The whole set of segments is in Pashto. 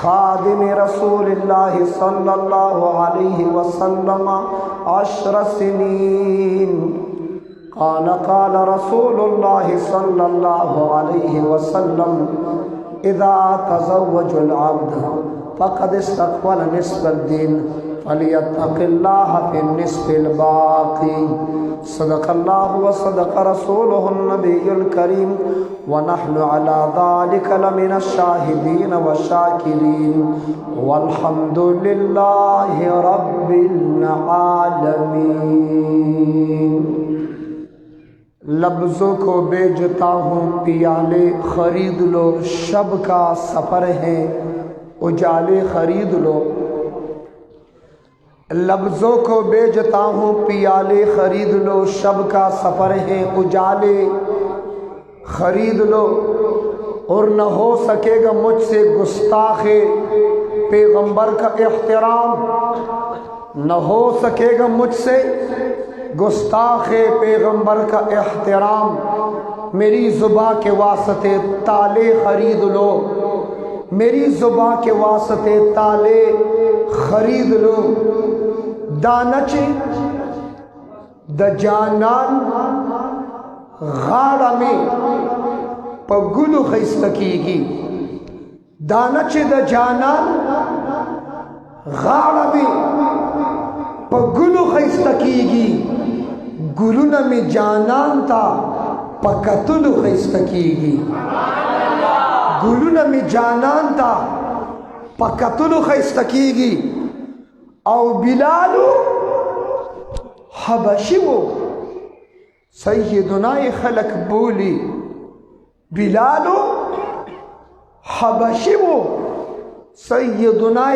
खादिम रसूलिल्लाह सल्लल्लाहु अलैहि वसल्लम 10 सिनीन। क़ाल क़ाल रसूलुल्लाह सल्लल्लाहु अलैहि वसल्लम इज़ा तज़व्वजल अब्द फ़क़द इस्तक़बल निस्फ़द दीन फ़लियत्तक़िल्लाह फ़िन्निस्फ़िल बाक़ी। सदक़ल्लाहु व सदक़ रसूलुहुन नबियुल करीम व नहनु अला ज़ालिका लमिनश शाहिदीन व शाकिरीन वल्हम्दुलिल्लाहि रब्बिल आलमीन। लफ्ज़ों को बेचता हूँ पियाले खरीद लो, शब का सफ़र है उजाले खरीद लो। लफ्ज़ों को बेचता हूँ पियाले खरीद लो, शब का सफ़र है उजाले खरीद लो। और न हो सकेगा मुझसे गुस्ताखे पैगंबर का एहतराम, न हो सकेगा मुझसे गुस्ताखे पैगंबर का एहतराम। मेरी ज़ुबां के वास्ते ताले खरीद लो, मेरी ज़ुबां के वास्ते ताले खरीद लो। दानच द जानन गाड़ा में पगुलु खैस्तकीगी, दानच द जानन गाड़ा में पगुलु खैस्तकीगी। गुलुन में जानन था पकतुलु खैस्तकीगी, गुलुन में जानन था पकतुलु खैस्तकीगी। औ बिलालु हबशी वो सैयदुना खलक बोली, बिलालु हबशी वो सैयदुना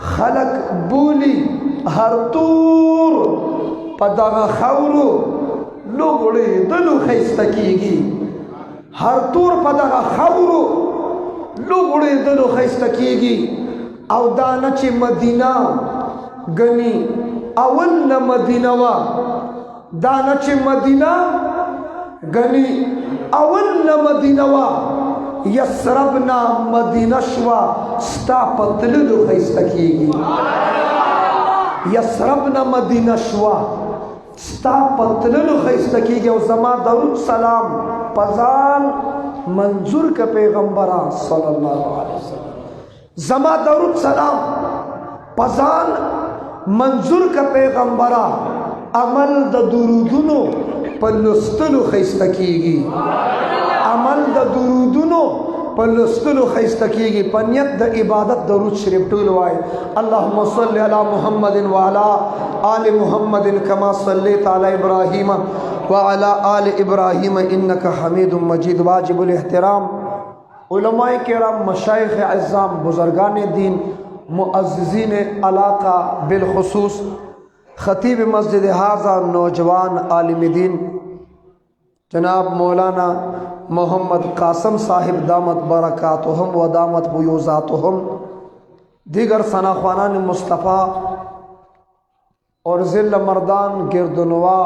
खलक बोली। हर तूर पदग खौरु लुगड़े दलु खैस्तकीगी, हर तूर पदग खौरु लुगड़े दलु खैस्तकीगी। औ दानच मदीना गनी अवल न मदीनवा, दानच मदीना गनी अवल न मदीनवा। यसरबना मदीनशवा स्ता पतलु खैस्तकीगी, यसरबना मदीनशवा स्ता पतलु खैस्तकीगी। और जमा दरुद सलाम पजान मंजूर का पैगंबरा सल्लल्लाहु अलैहि वसल्लम, जमा दरुद सलाम पजान मंजूर का पैगंबरा। अमल द दुरूदुनो पलुस्तलु खैस्तकीगी, अमल द दुरूदुनो पलुस्तलु खैस्तकीगी। पनियत द इबादत दरूद शरीफ टूलवाए। अल्लाहुम्मा सल्लि अला मुहम्मदिन व अला आलि मुहम्मदिन कमा सल्लैता अला इब्राहीम व अला आलि इब्राहीम इन्नका हमीदुम मजीद। वाजिबुल एहतराम उलमाए किराम, मशाइख अज़्ज़ाम, बुज़ुर्गान दीन, मुअज़्ज़िज़ीन इलाका, बिलखुसूस ख़तीब मस्जिद हाज़ा, नौजवान आलिम दीन जनाब मौलाना मोहम्मद कासम साहिब दामत बरकातुहुम व दामत बुयूज़ातुहुम, दीगर सनाख़वानान मुस्तफ़ा और ज़िल मर्दान गिरदनवा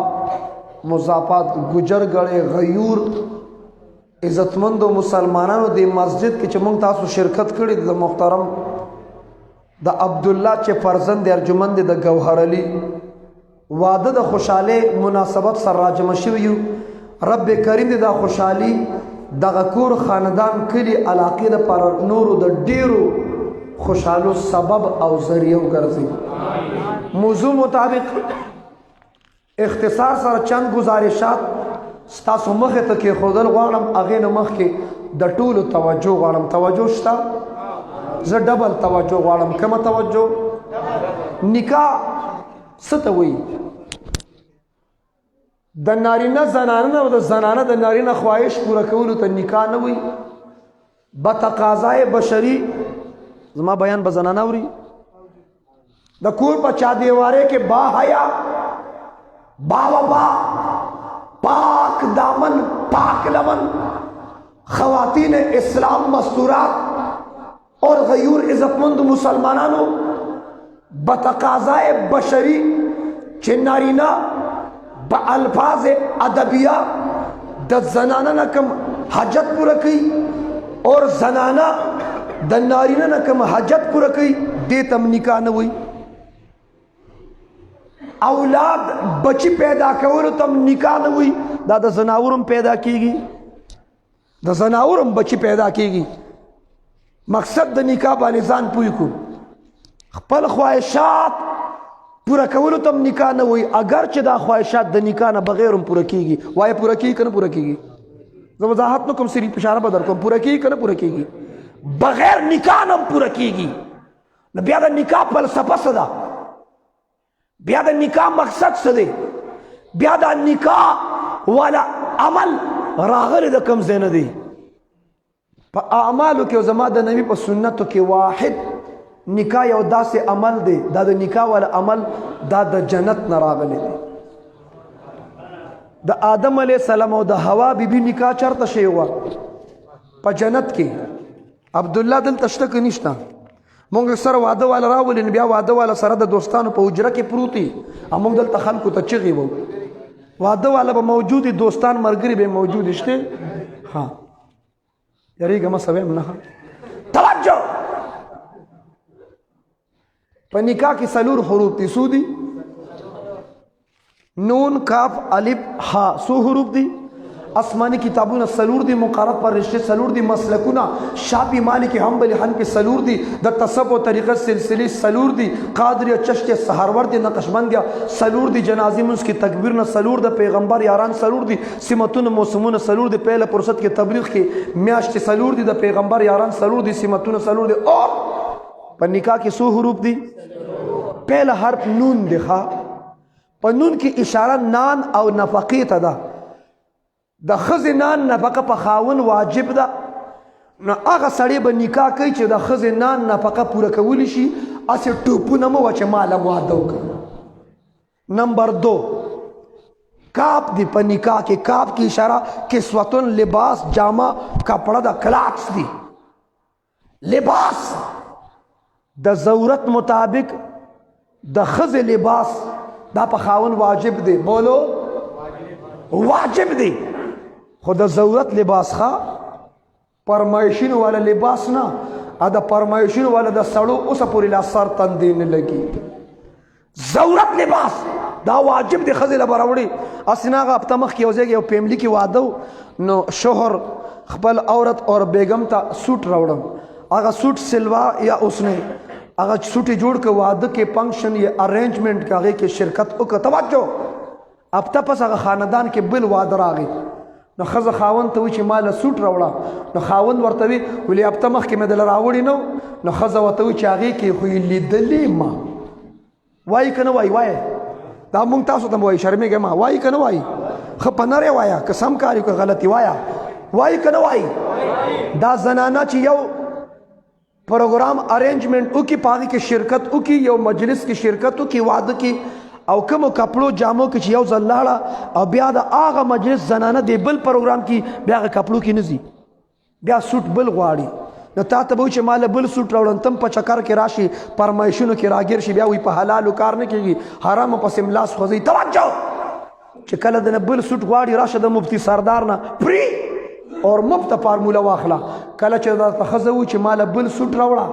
मुज़ाफ़ात गुजर गड़े गयूर इज़्ज़तमंद मुसलमानों दी मस्जिद की चमुंग तासु शिरकत करी। द मुहतरम द अब्दुल्ला चे फर्जंद अर्जुमंद द गौहर अली वादद खुशाले मुनासबत सर्राजमशियु रब करीम द खुशाली द गकूर ख़ानदान कली अलाक़े द पर नूर द डेरो खुशालो सबब और ज़रिया गर्जी। मौजू मुताबिक इख्तिसार सर चंद गुजारिशात स्तासु मख तक खुदल गवाड़म अगे न मख के द टूल तवज्जो गवाड़म। तवज्जो शता ज डबल तवज्जो गवाड़म। कम तवज्जो निकाह सतवई द नारीना जनाना व जनाना द नारीना ख्वाहिश पूरा कौलू त निकाह न हुई बतकाज़ाए बशरी जमा बयान बजनाना उरी द कोर पचा देवारे के बा हया बाबा पाक दामन पाक लमन ख़वातीन इस्लाम मस्तूरात और गयूर इज़्ज़तमंद मुसलमानों बतकाज़ाए बशरी चिन्नारीना बअल्फाज अदबिया द जनाना नकम हजत पूरा की और जनाना د نارینه نه کوم حاجت پوره کوي دې ته هم نکاح نه وایي. اولاد بچی پیدا کولو ته هم نکاح نه وایي. دا د زناور هم پیدا کیږي، د زناور هم بچی پیدا کیږي. مقصد د نکاح باندې ځان پوی کو. خپل خواهشات پورا کولو ته هم نکاح نه وایي، اگر چې دا خواهشات د نکاح نه بغیر هم پوره کیږي. وایي پوره کیږي که نه پوره کیږي؟ زه وضاحت نه کوم، صرف اشاره به در کوم. پوره کیږي که نه پوره کیږي؟ بغیر نکاح نه هم پوره کیږي. نو بیا د نکاح فلسفه څه ده؟ بیا د نکاح مقصد څه دی؟ بیا د نکاح والا عمل راغلی د کوم ځای نه دی؟ په اعمالو کې زما د نبی په سنتو کې واحد نکاح یو داسې عمل دی، دا د نکاح والا عمل دا د جنت نه راغلی دی. د آدم علیه السلام او د حوا بیبي نکاح چرته شوی وه؟ په جنت کې. عبدالله دلته شته که نشته؟ مونږ سره واده والا راولي، نو بیا واده والا سره د دوستانو په حجره کې پروت وي، او مونږ دلته خلکو ته چغې وو. واده والا به موجود وي، دوستان ملګري به موجود شته. ها یریږه مه سویم نه. توجه، په نکاح کې څلور حروف دي. څو دي؟ نون، کاف، الف، ها. څو حروف دي؟ آسمانی کتابونه څلور دي، مقرر پر رشته څلور دي، مسلکونه شافعی مالک حنبلی حنفی څلور دي، د تصوف او طریقت سلسله څلور دي، قادری چشت سهارورد نقشبندیا څلور دي، جنازې منځ کې تکبیر نه څلور د پیغمبر یاران څلور دي، سمتونه موسمونه څلور دي، پهله فرصت کې تبلیغ کې میاشتې څلور دي، د پیغمبر یاران څلور دي، سمتونه څلور دي. او په نکاح کې څو حروف دي؟ پهله حرف نون دی. ښه، په نون کې اشاره نان او نفقې ته ده. د ښځې نان نفقه په خاوند واجب ده. نو هغه سړی به نکاح کوي چې د ښځې نان نفقه پوره کولی شي، هسې ټوپونه مه وه چې ماله واده وکړه. نمبر دو، کاپ دی په نکاح کې. کاپ کی اشاره کسوتن، لباس، جامه، کپڑا دا، کلاکس دی. لباس د ضرورت مطابق د ښځې لباس دا په خاوند واجب دی. بولو واجب دی، خو د ضرورت لباس ښه، فرمایشینو والا لباس نه. ا د فرمایشینو والا د سړو اوسه پورې لا سر تندې نه لګي. ضرورت لباس دا واجب دی ښځې له به راوړي. هسې نه هغه هفته مخکې یو ځای کې یو فیملي کې واده و، نو شوهر خپل عورت اور بیگم ته سوټ راوړم. هغه سوټ سلوا یا اوس نه هغه سوټ یې جوړ که واده کې فنکشن یا ارینجمنټ کې هغې کې شرکت وکړه. توجه، هفته پس هغه خاندان کې بل واده راغی. نو ښځه خاوند ته وایي چې ما له سوټ راوړه. نو خاوند ورته وي ولې هفته مخکې مې دله راوړي نه و. نو ښځه ورته وایي چې هغې کې خو یې لیدلې ما. وایي که نه وایي؟ وایي. دا مونږ تاسو ته وایي، شرمېږئ ما. وایي که نه وایي؟ ښه په نرې وایه، که سم کار یو که غلطي وایه. وایي که نه وایي؟ دا زنانه چې یو پروګرام ارینجمنټ وکړي، په هغې کې شرکت وکړي، یو مجلس کې شرکت وکړي، واده کې، او کومو کپړو جامو کې چې یو ځل لاړه او بیا د هغه مجلس زنانه دی بل پروګرام کې بیا هغه کپړو کې نه ځي، بیا سوټ بل غواړي. نو تا ته به وایي چې ما له بل سوټ راوړم، تم په چکر کې راشي، فرمایشونو کې راګیر شي، بیا وایي په حلالو کار نه کېږي، حرامو پسې ملاس خوځوي. توجه، چې کله د نه بل سوټ غواړي راشه د مفتی سردار نه فری اور مفت فارموله واخله. کله چې درته ښځه وایي چې ما له بل سوټ راوړه،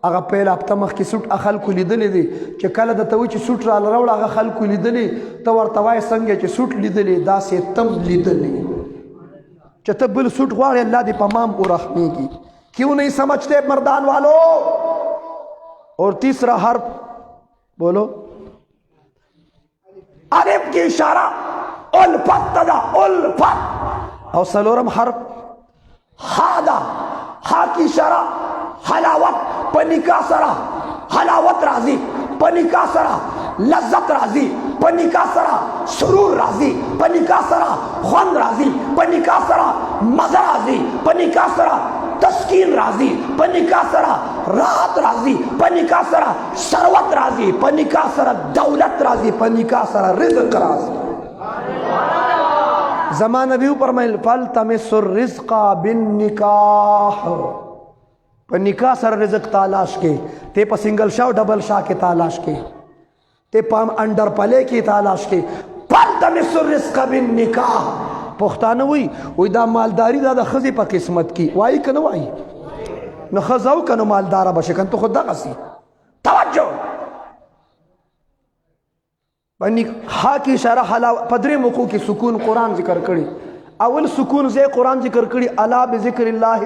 هغه پیل هفته مخکې سوټ خلکو لیدلی دی، چې کله درته وایي چې سوټ راله راوړه هغه خلکو لیدلی، ته ورته وایې څنګه چې سوټ لیدلی داسې تم لیدلی، چې ته بل سوټ غواړې الله دې په مام ورحمېږي. کیوں نہیں سمجھتے مردان والو؟ اور تیسرا حرف بولو، الف کی اشارہ الفت تدا، الفت. اور سلورم حرف ہا دا، ہا کی اشارہ حلاوت، پنکا سرا حلاوت راضی، پنکا سرا لذت راضی، پنکا سرا سرور راضی، پنکا سرا خوند راضی، پنکا سرا مزہ راضی، پنکا سرا تسکین راضی، پنکا سرا راحت راضی، پنکا سرا ثروت راضی، پنکا سرا دولت راضی، پنکا سرا رزق راضی. زمان نبیو فرمائل فالتمس الرزق بالنکاح، پا نکاح سر رزق تالاش کے، تے پا سنگل شاہ و ڈبل شاہ کے تالاش کے، تے پا انڈر پلے کی تالاش کے. فالتمس الرزق بالنکاح پختانه وی دا مالداری دا خزی پا قسمت کی. وائی کنو وائی؟ نو ښځه او که نو مالداره به شي که ته خو دغسې توجه ها کې اشاره په درې موقعو کې سکون قرآن ذکر کړي اول سکون ځای قرآن ذکر کړي الا بذکر الله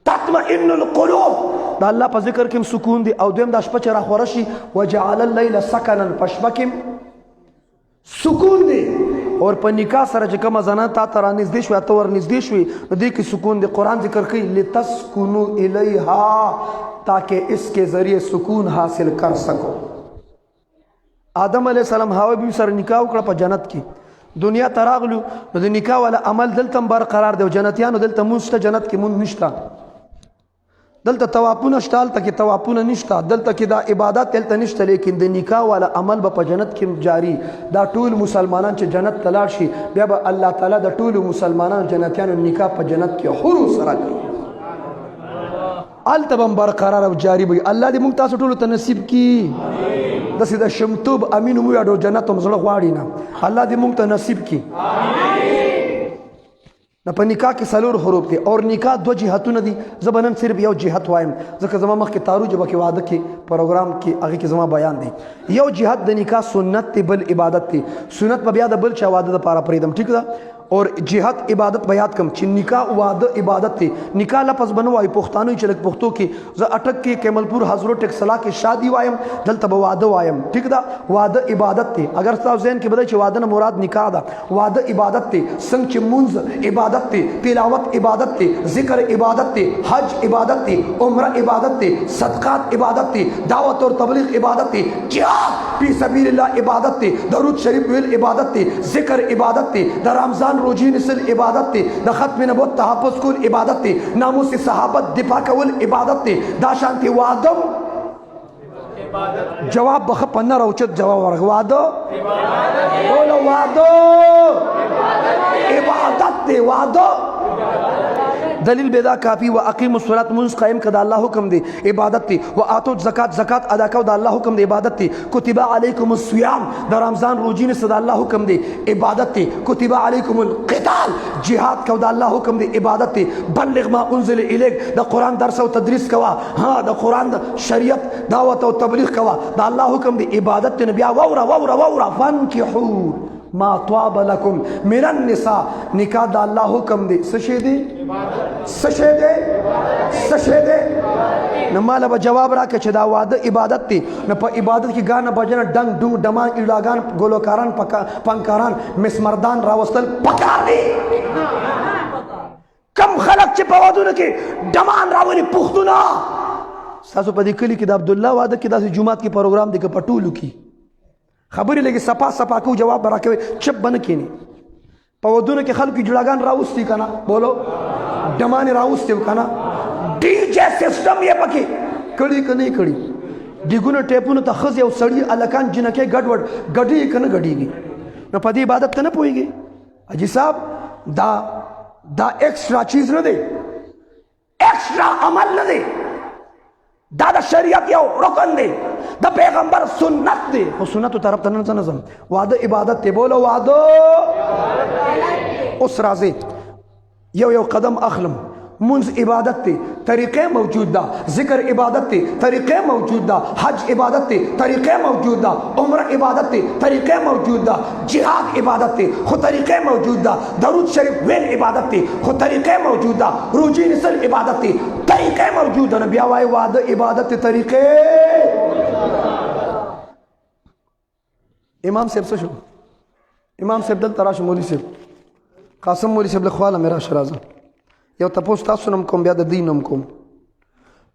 تطمئن القلوب دا الله په ذکر کې سکون دی او دویم دا شپه چې راخوره شي وجعل الليل سکنا په شپه کې سکون دی اور په نکاح سره چې کومه زنه تا ته رانږدې شوې ته ورنږدې شوې نو دې کې سکون دی قرآن ذکر کوي لتسکنوا الیها تاکہ اس کے ذریعے سکون حاصل کر سکو آدم علیہ السلام حوا بیوی سره نکاح وکړه په جنت کې دنیا ته راغلو نو د نکاح والا عمل دلته هم برقرار دی او جنتیانو دلته مونځ شته جنت کې مونځ نشته دلته طوافونه شته هلته کې طوافونه نشته دلته کې دا عبادت دلته نشته لیکن د نکاح والا عمل به په جنت کې جاری دا ټول مسلمانان چې جنت ته لاړ شي بیا به الله تعالی د ټولو مسلمانانو جنتیانو نکاح په جنت کې حرو سره کوي هلته به هم برقرار او جاری وي الله دې موږ تاسو ټولو ته نصیب کړي داسې د شمتوب امین مو یاډو جنت هم زړه غواړي نه الله دې موږ ته نصیب کړي نه په نکاح کې څلور حروف دي اور نکاح دو جهتونه دي زه به نن صرف یو جهت وایم ځکه زما مخکې تارو ژبه کې واده کې پروګرام کې هغې کې زما بیان دی یو جهت د نکاح سنت دی بل عبادت دی سنت به بیا د بل چا واده دپاره پرېږدم ټیک ده اور جهت عبادت به یاد کم چې نکاح واده عبادت دی نکاح لفظ به نه وایي پښتانوي چې لږ پښتو کې زه اټک کې کیملپور حضرو ټکسلا کې شادي وایم دلته به واده وایم ټیک ده واده عبادت دی اگر ستاسو ذهن کې بدل چې واده نه مراد نکاح ده واده عبادت دی څنګه چې مونځ عبادت دی تلاوت عبادت دی ذکر عبادت دی حج عبادت دی عمره عبادت دی صدقات عبادت دی دعوت اور تبلیغ عبادت دی جهاد فی سبیل الله عبادت دی درود شریف ویل عبادت دی ذکر عبادت دی د رمضان روزی نسل عبادت دی د ختم نبوت تحفظ کول عبادت دی ناموس صحابت دفاع کول عبادت دی دا شانتی وادم جواب بخ پنه راوچت جواب ورغ وادو بولو وادو عبادت دی وادو دلیل بیدا کافی و اقیم الصلاۃ منز قائم کدا الله حکم دی عبادت دی و اتو زکات زکات ادا کو دا الله حکم دی عبادت دی کتب علیکم الصیام دا رمضان روزی نے صدا الله حکم دی عبادت دی کتب علیکم القتال جہاد کو دا الله حکم دی عبادت دی بلغ ما انزل الیک دا قران درس او تدریس کوا ہاں دا قران دا شریعت دعوت او تبلیغ کوا دا الله حکم دی عبادت دی نبی وورا فانکحوا ما طاب لکم من النساء نکاح دا اللہ حکم دے سشے دے نمالا با جواب را کہ دا وعدہ عبادت تے نہ پا عبادت کی گانا بجنا ڈنگ ڈنگ ڈمان اڑاگان گلوکاران پنکاران مس مردان راوستل پکار دے کم خلق چے پوادو نکے ڈمان راولی پختونا ساسو پا دی کلی کی دا عبداللہ وعدہ کی دا سی جماعت کی پروگرام دے کہ پٹولو کی خبرې لګي سپا سپا کو جواب راکوي چپ بن کینی په ودونه کې خلکو جوړاګان راوستي کنه بولو ډمان راوستي کنه ډی جے سسٹم یې پکې کړي کنه کړي دیګونه ټیپونه ته خزي او سړی الکان جنکه ګډوډ ګډي کنه ګډيږي نو په دې عبادت ته نه پويږي اجي صاحب دا ایکسترا چیز نه دی ایکسترا عمل نه دی دا شریعت یو رکن دی دا پیغمبر سنت دی خو سنتو طرف ته نه نظم وعده عبادت دی بولو وعده اوس راځي یو قدم اخلم منز عبادت تی طریقے موجود دا ذکر عبادت تی طریقے موجود دا حج عبادت تی طریقے موجود دا عمر عبادت تی طریقے موجود دا جہاد عبادت تی خود طریقے موجود دا درود شریف ویل عبادت تی خود طریقے موجود دا روجی نسل عبادت تی طریقے موجود دا نبی آوائی وعد عبادت تی طریقے امام صاحب سے شو امام صاحب دل تراش مولی صاحب قاسم مولی صاحب لخوالا میرا شرازہ یو تپوس تاسو نم کوم بیا د دین نم کوم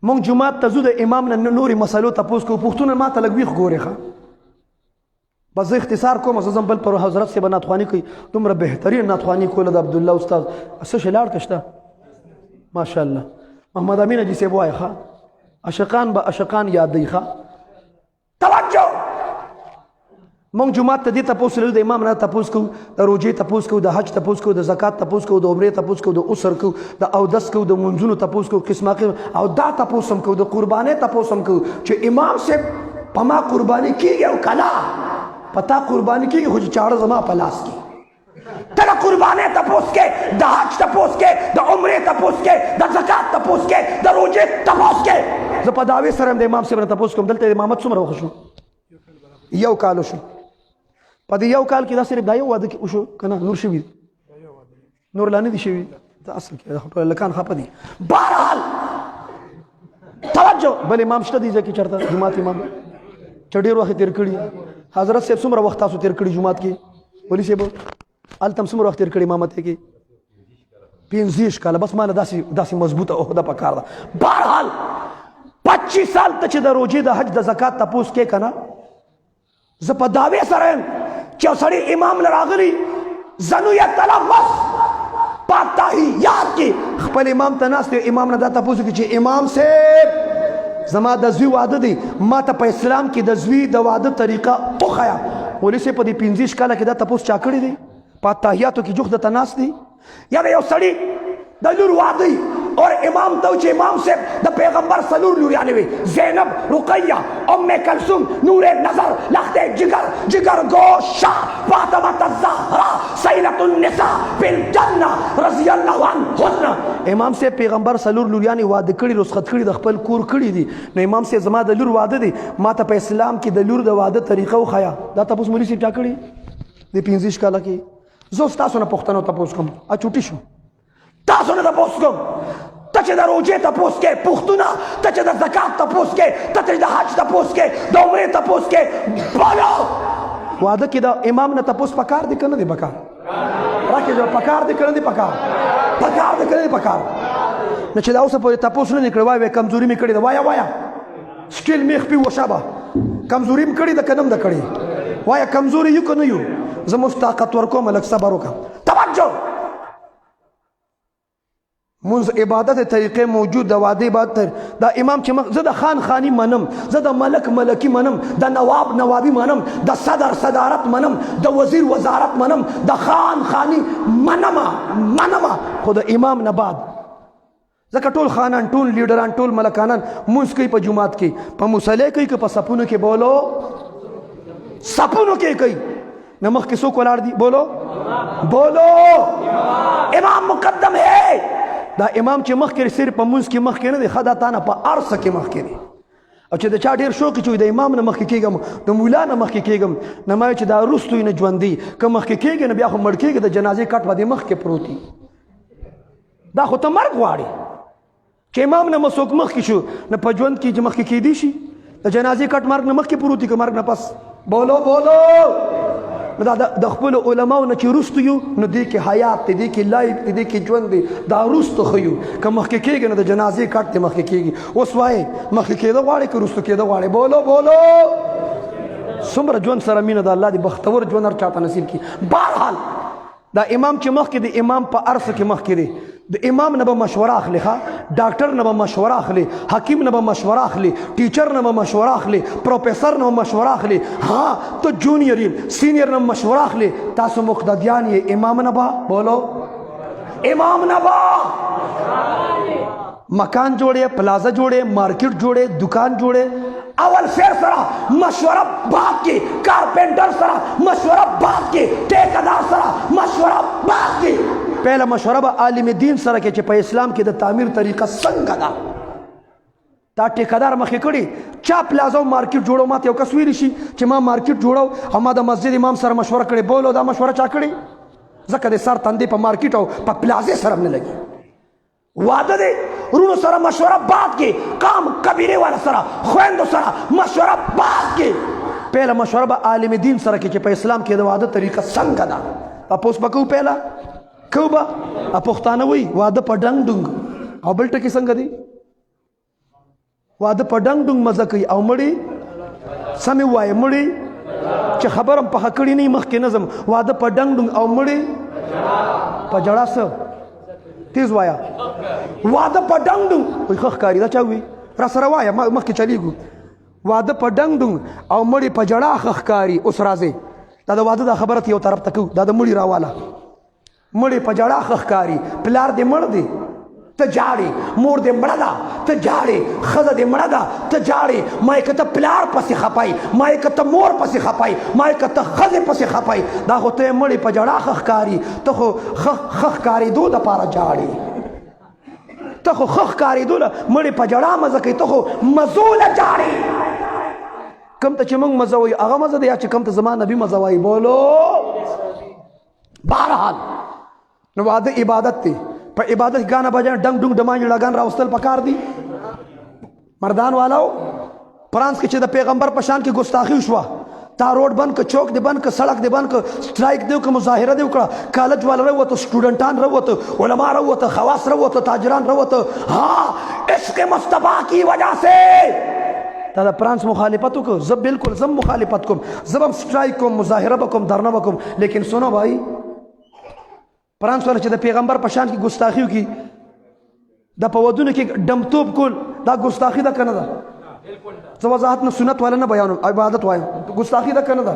مونږ جمعات ته ځو د امام نه نورې مسلو تپوس کو پښتون ما ته لږ ویښ ګورې ښه بس زه اختصار کوم زه ځم بل پر حضرت صاحب ناتخواني کوي دومره بهترین ناتخواني کوله د عبدالله استاد څه شی لاړ کشته ماشاءالله محمد امین جی صاحب وایي ښه عاشقان به عاشقان یادوي ښه توجه مونږ جمعات ته دې تپوس لرو د امام نه تپوس کوو د روژې تپوس کوو د حج تپوس کوو د زکات تپوس کوو د عمرې تپوس کوو د اسر کوو د اودس کوو د منځونو تپوس کوو قسمه او دا تپوس هم کوو د قربانۍ تپوس هم کوو چې امام صاحب په ما قرباني کېږي او که نه په تا قرباني کېږي خو چې چاړه زما په لاس کې تلا قربانے تپوس کے، دا حج تپوس کے، دا عمرے تپوس کے، دا زکاة تپوس کے، دا روجے تپوس کے. زپا داوی سرم دا امام سے برا تپوس کم دلتا امامت سمرا وخشو یو کالو شو. پا دی یو کال کی دا صرف دا یو وعدہ کی وشو کنا نور شوی نور لانی دی شوی دا اصل کی لکان خواہ پا دی. بہرحال توجہ بل امام شتا دیزا کی چرتا جماعت امام چڑیر وقت تیر کری حضرت صاحب سمرا وقت تاسو تیر کری جماعت کی ولی صاحب آلتم سمرا وقت تیر کری امامت ہے کی 25 کالا بس مالا داسی مضبوط عہدہ پکار دا. بہرحال 25 سال تچ دا روجی دا حج دا زکاة تپوس کے کنا زپا داوی سرین چو سڑی امام لراغلی زنو یا تلمس پاتا ہی یاد کی خپل امام تناستے امام ندا تپوسو کی چی امام سے زما دزوی وعدہ دی ما تا پا اسلام کی دزوی دا وعدہ طریقہ اخیا ولی سے پا دی 25 کالا کی دا تپوس چاکڑی دی پاتاہیاتو کی جخ دا تناس دی یا دا یو سڑی دا لور وعدی اور امام توچے امام سے دا پیغمبر سلور لور یعنی زینب رقیہ ام کلثوم نور نظر لخت جگر جگر گوشہ فاطمہ الزہرا سیدۃ النساء بالجنہ رضی اللہ عنہن. امام سے پیغمبر سلور لور یعنی وعدہ کڑی رسخت کڑی دا خپل کور کڑی دی نو امام سے زما دا لور وعدہ دی ما تا پا اسلام کی دا لور دا وعدہ طریقہ خیا دا تپوس مولی سی چاکڑی دی 25 کالا کی زوست تاسو نا پختنو تپوس کم اچوٹی شو تاسو نا تپوس کم تچے دا روجے تپوس کے پختنا تچے دا زکاة تپوس کے تچے دا حج تپوس کے دا عمرے تپوس کے بولو وعدہ کی دا امام نا تپوس پکار دی کرنا دی پکار راکی جو پکار دی کرنا دی پکار دی کرنا دی پکار نچے دا اسا پوری تپوس نا نکڑی وائے کمزوری میں کڑی دا وایا سکیل میخ پی وشابا کمزوری میں کڑی دا کنم دا کڑی وایا کمزوری یو کنو یو زموس طاقت ورکو ملک صبرو کا. توجہ منز عبادت طریقے موجود دا وعدے عبادت دا امام چی زدہ خان خانی منم زدہ ملک ملکی منم دا نواب نوابی منم دا صدر صدارت منم دا وزیر وزارت منم دا خان خانی منما خود امام نباد زکا ٹول خانان ٹول لیڈران ٹول ملکانان منز کئی پا جماعت کی پا مسلح کئی پا سپونو کے بولو سپونو کے کئی نمخ کسو کو لار دی بولو امام مقدم ہے دا امام چی مخ کری صرف پا منز کی مخ کری خدا تانا پا عرص کی مخ کری او چی دا چا دیر شوقی چوی دا امام نا مخ کی گم دا مولا نا مخ کی گم نمائی چی دا رستوی نا جواندی که مخ کی گی نا بیا خو مڑکی گی دا جنازی کٹ و دی مخ کی پروتی دا خو تا مرگ واری چی امام نا مسوک مخ کی شو نا پا جواند کی مخ کی دی شی دا جنازی کٹ مرگ نا مخ کی پروتی که مرگ نا پس بولو دا خپل علماء نا چی رستو یو نا دی کی حیات دی کی لائف دی کی جوند دی دا رستو خیو که مخی کی گی نا دا جنازی کٹ دی مخی کی گی اس وائے مخی کی دا واری که رستو کی دا واری بولو سمر جوند سرمین دا اللہ دی بختور جوند ار چاہتا نصیب کی. بہرحال دا امام چی مخ کی دی امام پا عرص کی مخ کی دی دا امام نبا مشورہ اخلی ڈاکٹر نبا مشورہ اخلی حکیم نبا مشورہ اخلی ٹیچر نبا مشورہ اخلی پروفیسر نبا مشورہ اخلی ہاں تو جونیئر سینئر نبا مشورہ اخلی تاسو مقتدیان یہ امام نبا بولو امام نبا مکان جوڑے پلازہ جوڑے مارکیٹ جوڑے دکان جوڑے اول فیر سرا مشورہ بات کی کارپینٹر سرا مشورہ بات کی ٹیکدار سرا مشورہ بات کی پہلا مشورہ با عالم دین سرا کے چپا اسلام کی دا تعمیر طریقہ سنگا دا تا ٹیکدار مخی کڑی چا پلازہ مارکیٹ جوڑو ما تیو کسویری شی چی ما مارکیٹ جوڑو ہما دا مسجد امام سرا مشورہ کڑی بولو دا مشورہ چا کڑی زکر دے سار تندے پا مارکیٹ ہو پا پلازے سر ہم نے لگی وعدہ دے رونو سرا مشورہ بات کی کام کبیرے والا سرا خویندو سرا مشورہ بات کی پہلا مشورہ با عالم دین سرا کی چپا اسلام کی دا وعدہ طریقہ سنگا دا اپوس بکو پہلا کیوں با اپوختانوی وعدہ پا ڈنگ ڈنگ او بلٹا کی سنگا دی وعدہ پا ڈنگ ڈنگ مزہ کئی او مڑی سمی وائے مڑی چھ خبرم پا حکڑی نہیں مخ کے نظم وعدہ پا ڈنگ ڈنگ او مڑی پا جڑا سا تیز وایا وعدہ پا ڈنگ ڈنگ کوئی خخ کاری دا چاہوی رس روایا مخ کے چلی گو وعدہ پا ڈنگ ڈنگ او مڑی پا جڑا خخ کاری اس رازے دا وعدہ دا خبرت یو طرف تکو دا مڑی راوالا مڑی پا جڑا خخ کاری پلار دے مڑ دے ته جاړې، مور دې مړه ده ته جاړې، ښځه دې مړه ده ته جاړې، ما یې که ته پلار پسې خپای، ما یې که ته مور پسې خپای، ما یې که ته ښځې پسې خپای، دا خو ته یې مړې په ژړا ښه ښکاري، ته خو ښه ښکارېدو دپاره جاړې، ته خو ښه ښکارېدو له مړې په ژړا مزه کوي، ته خو مزو له جاړې. کم ته چې موږ مزه وایو هغه مزه دی یا چې کم ته زما نبي مزه وایي؟ بولو. بهرحال نو واده عبادت دی، په عبادت کې ګانا بجانا ډنګ ډنګ ډمان جړاګان راوستل پکار دي. مردان والاو فرانس کې چې د پیغمبر په شان کې ګستاخي وشوه، تا روډ بند که، چوک دې بند که، سړک دې بند که، سټرایک دې وکړه، مظاهره دې وکړه، کالج والا راووته، سټوډنټان راووته، علماء راووته، خواص راووته، تاجران راووته، ہاں عشق مصطفیٰ کی وجہ سے تا د فرانس مخالفت وکړه. زه بالکل زم مخالفت کوم، زه به سټرایک کوم، مظاهره به کوم، دھرنا به کوم، لیکن سنو بھائی فرانس والا چې د پیغمبر په شان کې ګستاخي وکړي، د په ودونو کې ډمتوب کول، دا ګستاخي ده که نه ده؟ زه وضاحت نه سنت والا نه بیانوم، عبادت وایم، ګستاخي ده که نه ده؟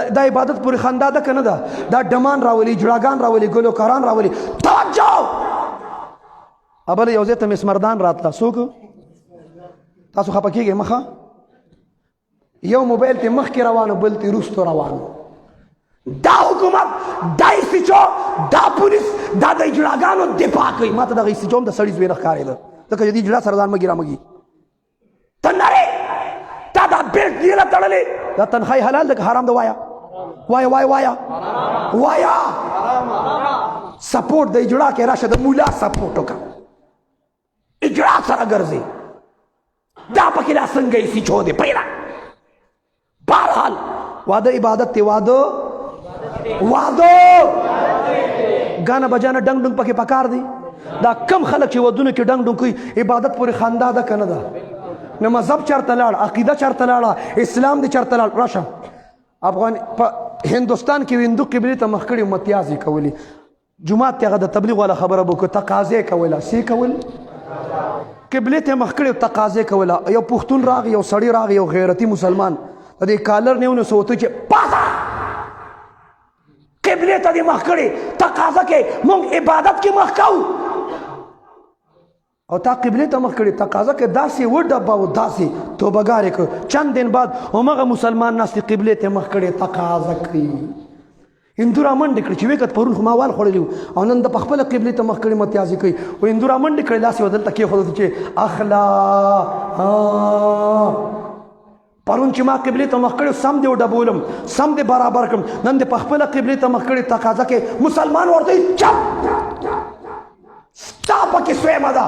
دا عبادت پورې خندا ده که نه ده؟ دا ډمان راولي، جړاګان راولي، ګلوکاران راولي. توجه! ابله یو ځای ته مس مردان راتله، څوک؟ تاسو خفه کېږئ مخه؟ یو موبایل ته مخکې روانو، بل ته وروستو روانو. دا حکومت، دا ایسیچو، دا پولیس، دا د اجړاګانو دفاع کوي. ما ته دغه ایسیچو هم د سړي زوی نه ښکارېده، ځکه چې دې اجړا سره ځان مګي رامګي. ته نرې تا دا بیلټ دې له تړلې، دا تنخواهي حلال ده که حرام ده؟ وایه وایه وایه وایه وایه. سپورټ د اجړا کې راشه، د مولا سپورټ وکړه، اجړا سره ګرځې، دا پکې لا څنګه ایسیچو دی پیدا. بهرحال واده عبادت دی، واده ګانا بجانا ډنګ ډنګ پکې پکار دی. دا کم خلک چې ودونو کې ډنګ ډنګ کوي، عبادت پورې خندا ده که نه ده؟ نه مذهب چېرته لاړ، عقیده چېرته لاړه، اسلام دې چېرته لاړ؟ راشه افغان په هندوستان کې هندو قبلې ته مخ کړي، متیازې کولې، جومات ته هغه د تبلیغ والا خبره به وکړه، تقاضې کوله، څه کول؟ قبلې ته مخ کړي تقاضې کوله. یو پښتون راغی، یو سړی راغی، یو غیرتي مسلمان، د دې کالر نه ونیو، څه چې پاسه قبلې ته دې مخ کړي، تقاضه کې مونږ عبادت کې مخ کوو، او تا قبلې ته مخ کړي، تقاضه کې داسې وډباو، داسې توبهګار یې کړ. چند دن بعد همغه مسلمان ناست قبلې ته مخ کړي، تقاضه کوي. هندو را منډې کړي چې وکت پرون خو ما وال خوړلی و، او نن د پخپله قبلې ته مخ کړي متیازې کوي. و هندو را منډې کړي، داسې ودلته کېښودل چې اخلا پرون چې ما قبلې ته مخ کړي، سم دې وډبولم، سم دې برابر کړم، نن دې پخپله قبلې ته مخ کړي، تقاضه کې مسلمان ورته چپ، ستا پکې سویمه ده،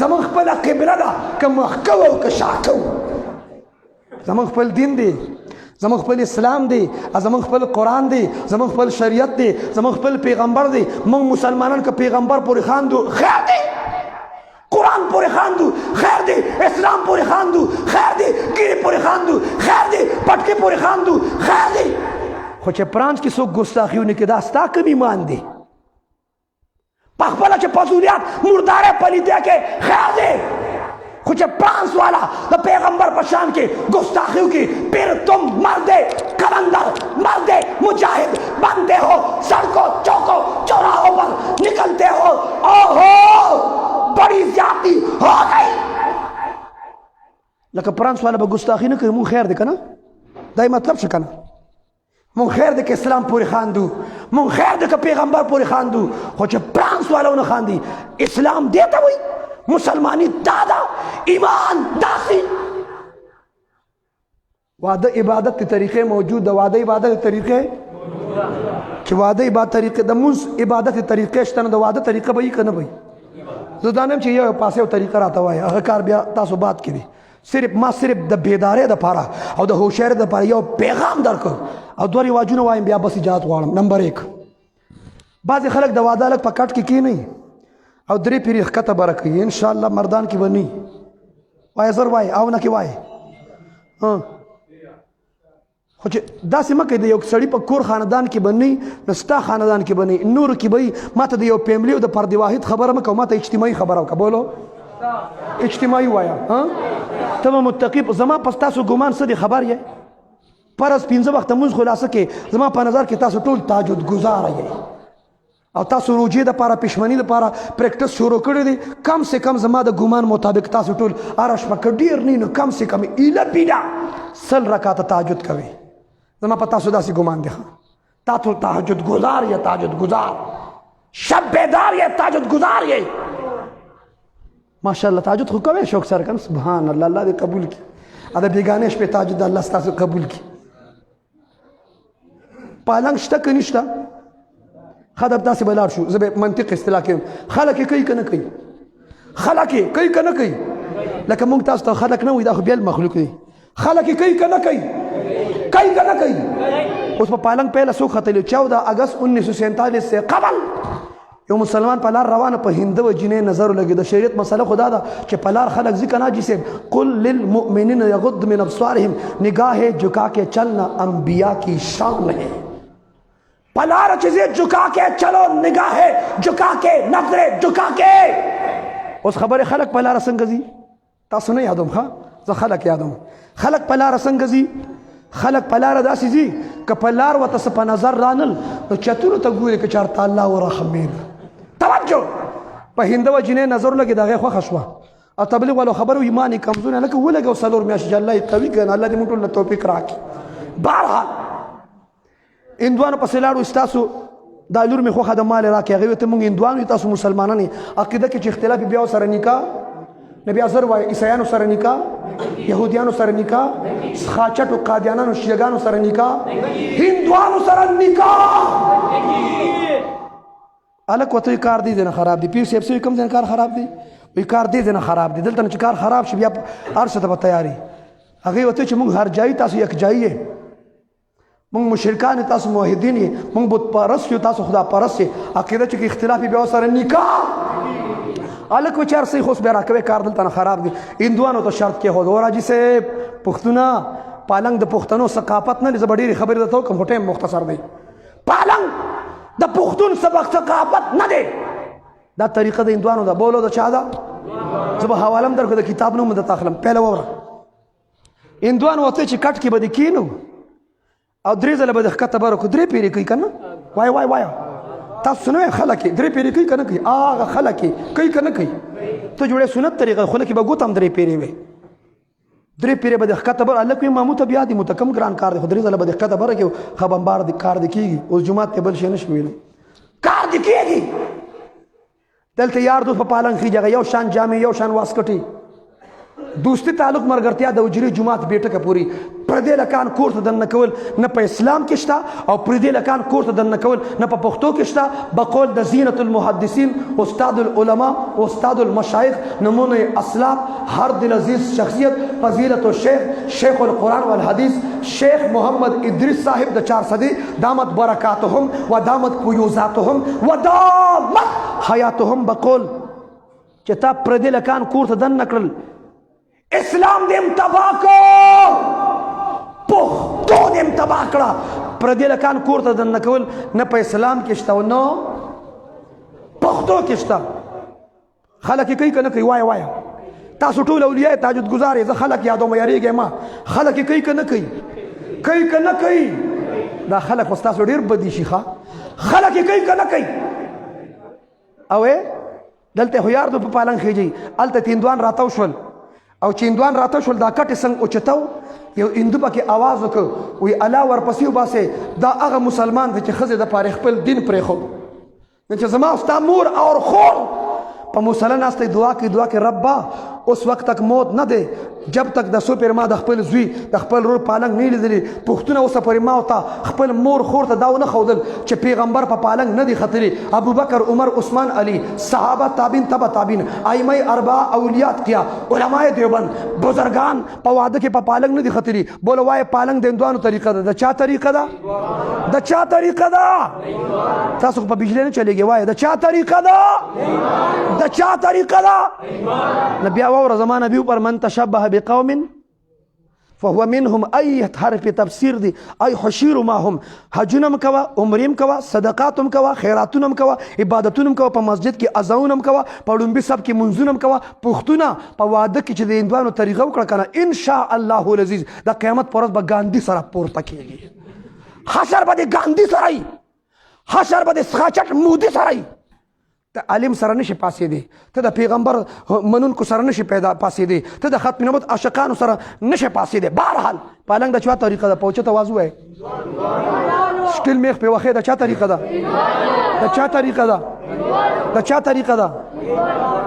زمونږ خپله قبله ده، که مخ کوو که شا کوو، زمونږ خپل دین دی، زمونږ خپل اسلام دی، زمونږ خپل قرآن دی، زمونږ خپل شریعت دی، زمونږ خپل پیغمبر دی. موږ مسلمانان که پیغمبر پورې خاندو خیر دی، قرآن پورې خاندو خیر دی، اسلام پورې خاندو خیر دی، ګیرې پورې خاندو خیر دی، پټکې پورې خاندو خیر دی. خو چې فرانس کې څوک ګستاخي ونه کړي، دا ستا کوم ایمان دی؟ پخپله چې فضولیات مردارې پلیدې کې خیر دی، خو چې فرانس والا د پیغمبر په شان کې گستاخی وکړي، پھر تم مردے کلندر، مردے مجاہد بنتے ہو، سڑکوں چوکوں چوراہوں پر نکلتے ہو، اوہو بڑی زیادتی ہو گئی. لکه فرانس والا به گستاخی نه کوي، مونږ خیر دی که نه؟ دا یې مطلب شه که نه؟ مونږ خیر دی که اسلام پورې خاندو، مونږ خیر دی که پیغمبر پورې خاندو، خو چې فرانس والا ونه خاندي، اسلام دې ته وایي، مسلمانی دادا، ایمان داسی. واده عبادت تی طریقے موجود دا، واده عبادت طریقے چې واده عبادت طریقے د منځ عبادت طریقې شته نه، د واده طریقه به یې که نه به یې؟ زه دا نه یم چې یو پاسې یو طریقه راته وایي، هغه کار بیا تاسو باد کړي. ما صرف د بیدارۍ دپاره او د هوښیارۍ دپاره یو پیغام درکړ او دوه رواجونه وایم، بیا بس اجازت غواړم. نمبر 1، بعضې خلک د واده هلک په کټ کې کښېنوي او درې پیرې ښکته بره کوي، انشاءالله مردان کې به نه وي. وایه زر وایه او نه کې وایه. خو چې داسې مه کوئ، د یو سړي په کور خاندان کې به نه وي، نو ستا خاندان کې به نه وي، نورو کې به وي. ما ته د یو فیملي او د فرد واحد خبره مه کوه، ما ته اجتماعي خبره وکړه. بولو اجتماعي وایه. ته به متقي، زما په ستاسو ګمان څه دی خبر یې؟ فرض 5 وخته مونځ خلاصه کې زما په نظر کې تاسو ټول تهجد ګزاره یې. او تاسو روجې دپاره پښمني دپاره پریکټس شروع کړی دی. کم سے کم زما د ګمان مطابق تاسو ټول هره شپه که ډېر نه نو کم سے کم ایله پیډه 100 رکعته تهجد کوئ. زما په تاسو داسې ګمان دی. تاسو تهجد گزار یا تهجد گزار، شب بیدار یا تهجد گزار یې. ماشاءالله تهجد خو کوئ شوق سره کنه. سبحان الله، الله دې قبول کړي. دا بیګانې شپې تهجد الله ستاسو قبول کړي. پالنګ شته که نشته؟ خدب داسې به لاړ شو. زه به منطق اصطلاح کوم. خلک یې کوي که نه کوي؟ خلک یې کوي که نه کوي؟ لکه موږ تاسو ته خلک نه وایي، دا خو بیا مخلوق دی. خلک یې کوي که نه کوي؟ کوي که نه کوي؟ اوس په پالنګ پهله څوک ختلی؟ 14 اگست 1947 سے قبل یو مسلمان په لار روانه په هنده و جنې نظر لګي. د شریعت مسله خدا ده چې په لار خلک ذکر ناجی سے قل للمؤمنین یغض من ابصارهم، نگاہ جھکا کے چلنا انبیاء کی شان ہے. پلار چیزیں جھکا کے چلو، نگاہ جھکا کے، نظر جھکا کے. اس خبر خلق پلار سنگزی تاسو نه یادوم. ها زه خلق یادوم. خلق پلار سنگزی، خلق پلار داسې زی که پلار ورته څه په نظر رانل نو چتونو ته ګوري که چېرته الله ورحمېږي. توجه، په هنده و جنې نظر لګي، د هغې خوښه شوه. او تبلیغ والو خبرو ایمان یې کمزوری هلکه ولګوه 4 میاشتې چې الله یې قوي کړي. الله دې موږ ټول له توفیق راکړي. بهرحال هندوانو پسې لاړو. ستاسو دا لور مې خوښه د مال راکړي. هغې ویل ته موږ هندوان یو، تاسو مسلمانان یې. عقیده کې چې اختلاف بیا ورسره نکاح نه بیا زر وایي. عیسایانو سره نکاح، یهودیانو سره نکاح، خاچټو قادیانانو شیعګانو سره نکاح، هندوانو سره نکاح. هلک ورته کار دې ځای نه خراب دی. پیر صاحب څه کوم ځای کار خراب دی؟ وایي کار دې ځای نه خراب دی. دلته چې کار خراب شي بیا هر څه ته به تیاري. هغې ورته چې موږ هر جایي، تاسو یکجایي یې. موږ مشرکان تاسو موحدین یې. موږ بت پرست یو، تاسو خدا پرست یې. عقیده چې اختلاف بیا ورسره نکاح. هلک وایي چې هر څه خو اوس بیا راکوئ، کار دلته نه خراب دی. هندوانو ته شرط کېښود. او راجي صاحب پښتونه پالنګ د پښتنو ثقافت نه دی. زه به ډېرې خبرې درته وکړم خو ټایم مختصر دی. پالنګ د پښتون ثقافت نه دی. دا طریقه د هندوانو ده. بولو د چا ده؟ زه به حواله هم درکړو، د کتاب نوم درته اخلم. پهله واوره. هندوان ورته چې کټ کې به دې کښېنو او 3 ځله به د ښکته بره کړو. 3 پیرې کوي که نه؟ وایه وایه وایه تاسو نه وایئ خلک یې 3 پیرې کوي که نه کوي؟ هغه خلک یې کوي که نه کوي؟ ته جوړې سنت طریقه خو لکې به ګوت هم 3 پیرې وې. 3 پیرې به د ښکته بره. هلک وایي مامو ته بیا دي مو ته کم ګران کار دی، خو 3 ځله به د ښکته بره کړو. ښه بمبار کار دې کېږي. اوس جومات ته بل شی نه شي ویلی، کار دې کېږي. دلته یار دوست په پالنګ خېږي. هغه یو شان جامې، یو شان واسکټې. دوستی تعلق مرګرتیا د اجري جماعت بیټکه پوری. پردې لکان کور ته دننه کول نه په اسلام کې شته، او پردې لکان کور ته دننه کول نه په پښتو کې شته. بقول د زینت المحدثین، استاد العلماء، استاد المشایخ، نمونه اسلاف، هر دلعزیز شخصیت، فضیلت الشیخ، شیخ القرآن والحدیث، شیخ محمد ادریس صاحب د 400 دامت برکاتهم و دامت فیوزاتهم و دامت حیاتهم. بقول چې تا پردې لکان کور ته دننه کړل، اسلام دیم تباہ کو، پښتو دیم تباہ کړه. پردې لکان کور ته دننه کول نه په اسلام کې شته او نه پښتو کې شته. خلک یې کوي که نه کوي؟ وایه وایه. تاسو ټول اولیاء تهجد گزار یې. زه خلک یادوم، یارېږئ ما. خلک یې کوي که نه کوي؟ کوي که نه کوي؟ دا خلک خو ستاسو ډېر بدي شي. ښه خلک یې کوي که نه کوي؟ او دلته خو یار دو په پالنګ خېږي. هلته هندوان راتاو شول، او چې هندوان راته شول دا کټې څنګه اوچتو. یو هندو پکې آواز وکړ، وایي الله ورپسې وباسئ، دا هغه مسلمان دی چې ښځې دپاره خپل دین پرېښود. نو چې زما ستا مور اور خور په مصله ناسته دعا کوي، دعا کوي ربا اوس وخت تک موت نه دی، جب تک د څو پېر ما د خپل زوی د خپل رور پالنګ نه لیدلی. پښتونه اوسه پورې ما ورته خپل مور خور ته دا ونه ښودل چې پیغمبر په پالنګ نه دی ختلی. ابوبکر، عمر، عثمان، علی، صحابه، تابعین، تبع تابعین، ائمه اربعه، اولیاء کیا، علماء دیوبند، بزرگان په واده کې په پالنګ نه دی ختلی. بوله وایه پالنګ د هندوانو طریقه ده. د چا طریقه ده؟ د چا طریقه ده؟ تاسو خو په بجلی نه چلېږي. وایه د چا طریقه ده؟ د چا طریقه ده؟ نو بیا واوره زما نبي پر من تشبه بقوم فهو منهم. ای حرف تفسیر دی، ای حشیر ما هم. حجونم کوا، عمریم کوا، صدقاتم کوا، خیراتونم کوا، عبادتونم کوا، په مسجد کې اذانونم کوا، په ډومبي سب کې منځونم کوا. پښتونه په واده کې چې د هندوانو طریقه وکړه کنه، ان شاء الله العزیز د قیامت پر ورځ به ګاندي سره پورته کېږي. حشر به د ګاندي سره وي. حشر به د سخاچټ مودي سره وي. ته عالم سره نشي پاسېدی، ته د پیغمبر منونکو سره نشي پاسېدی، ته د ختم نبوت عاشقانو سره نشي پاسېدی. بهرحال پالنګ د چا طریقه ده؟ پوچه ته واز ووایه. شکل میخ پې وښې د چا طریقه ده؟ د چا طریقه ده؟ د چا طریقه ده؟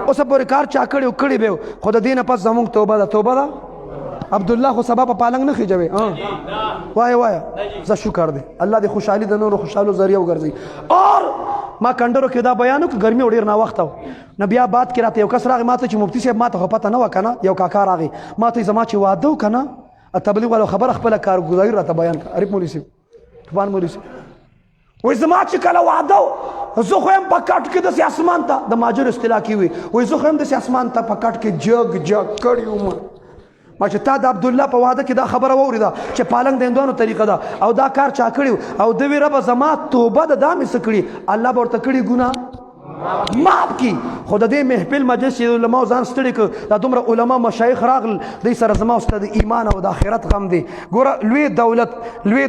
اوسه پورې کار چا کړی و کړی به و، خو د دې نه پس زمونږ توبه ده. توبه ده عبدالله خو سبا په پالنګ نه خېجوي. وایه وایه زه شکر دی الله دې خوشحالي د نورو خوشحالو ذریعه وګرځي. اور ما کنډرو کې دا بیان وکړ، ګرمي ډېر ناوخته و، نو بیا بعد کې راته یو کس راغی ما ته چې مفتی صاحب ما ته خو پته نه وه که نه، یو کاکا راغی ما ته زما چې واده و که نه تبلیغ والو خبره خپله کارګزاري راته بیان کړه. عریف مولوي صاحب، طوفان مولوي صاحب وایي زما چې کله واده و زه خو یم په کټ کې داسې اسمان ته د ماجر اصطلاح کې وي، وایي زه خو یم داسې اسمان ته په کټ کې جګ جګ کړی وم. ما چې تا د عبدالله په واده کې دا خبره واورېده چې پالنګ د هندوانو طریقه ده او دا کار چا کړي او د وی ربه زما توبه د دا مې څه کړي، الله به ورته کړي ګناه معاف کړي. خو د دې محفل مجلس چې علماو ځان ستړي کړ، دا دومره علما مشایخ راغل، دوی سره زما ستا د ایمان او د آخرت غم دی. ګوره لوی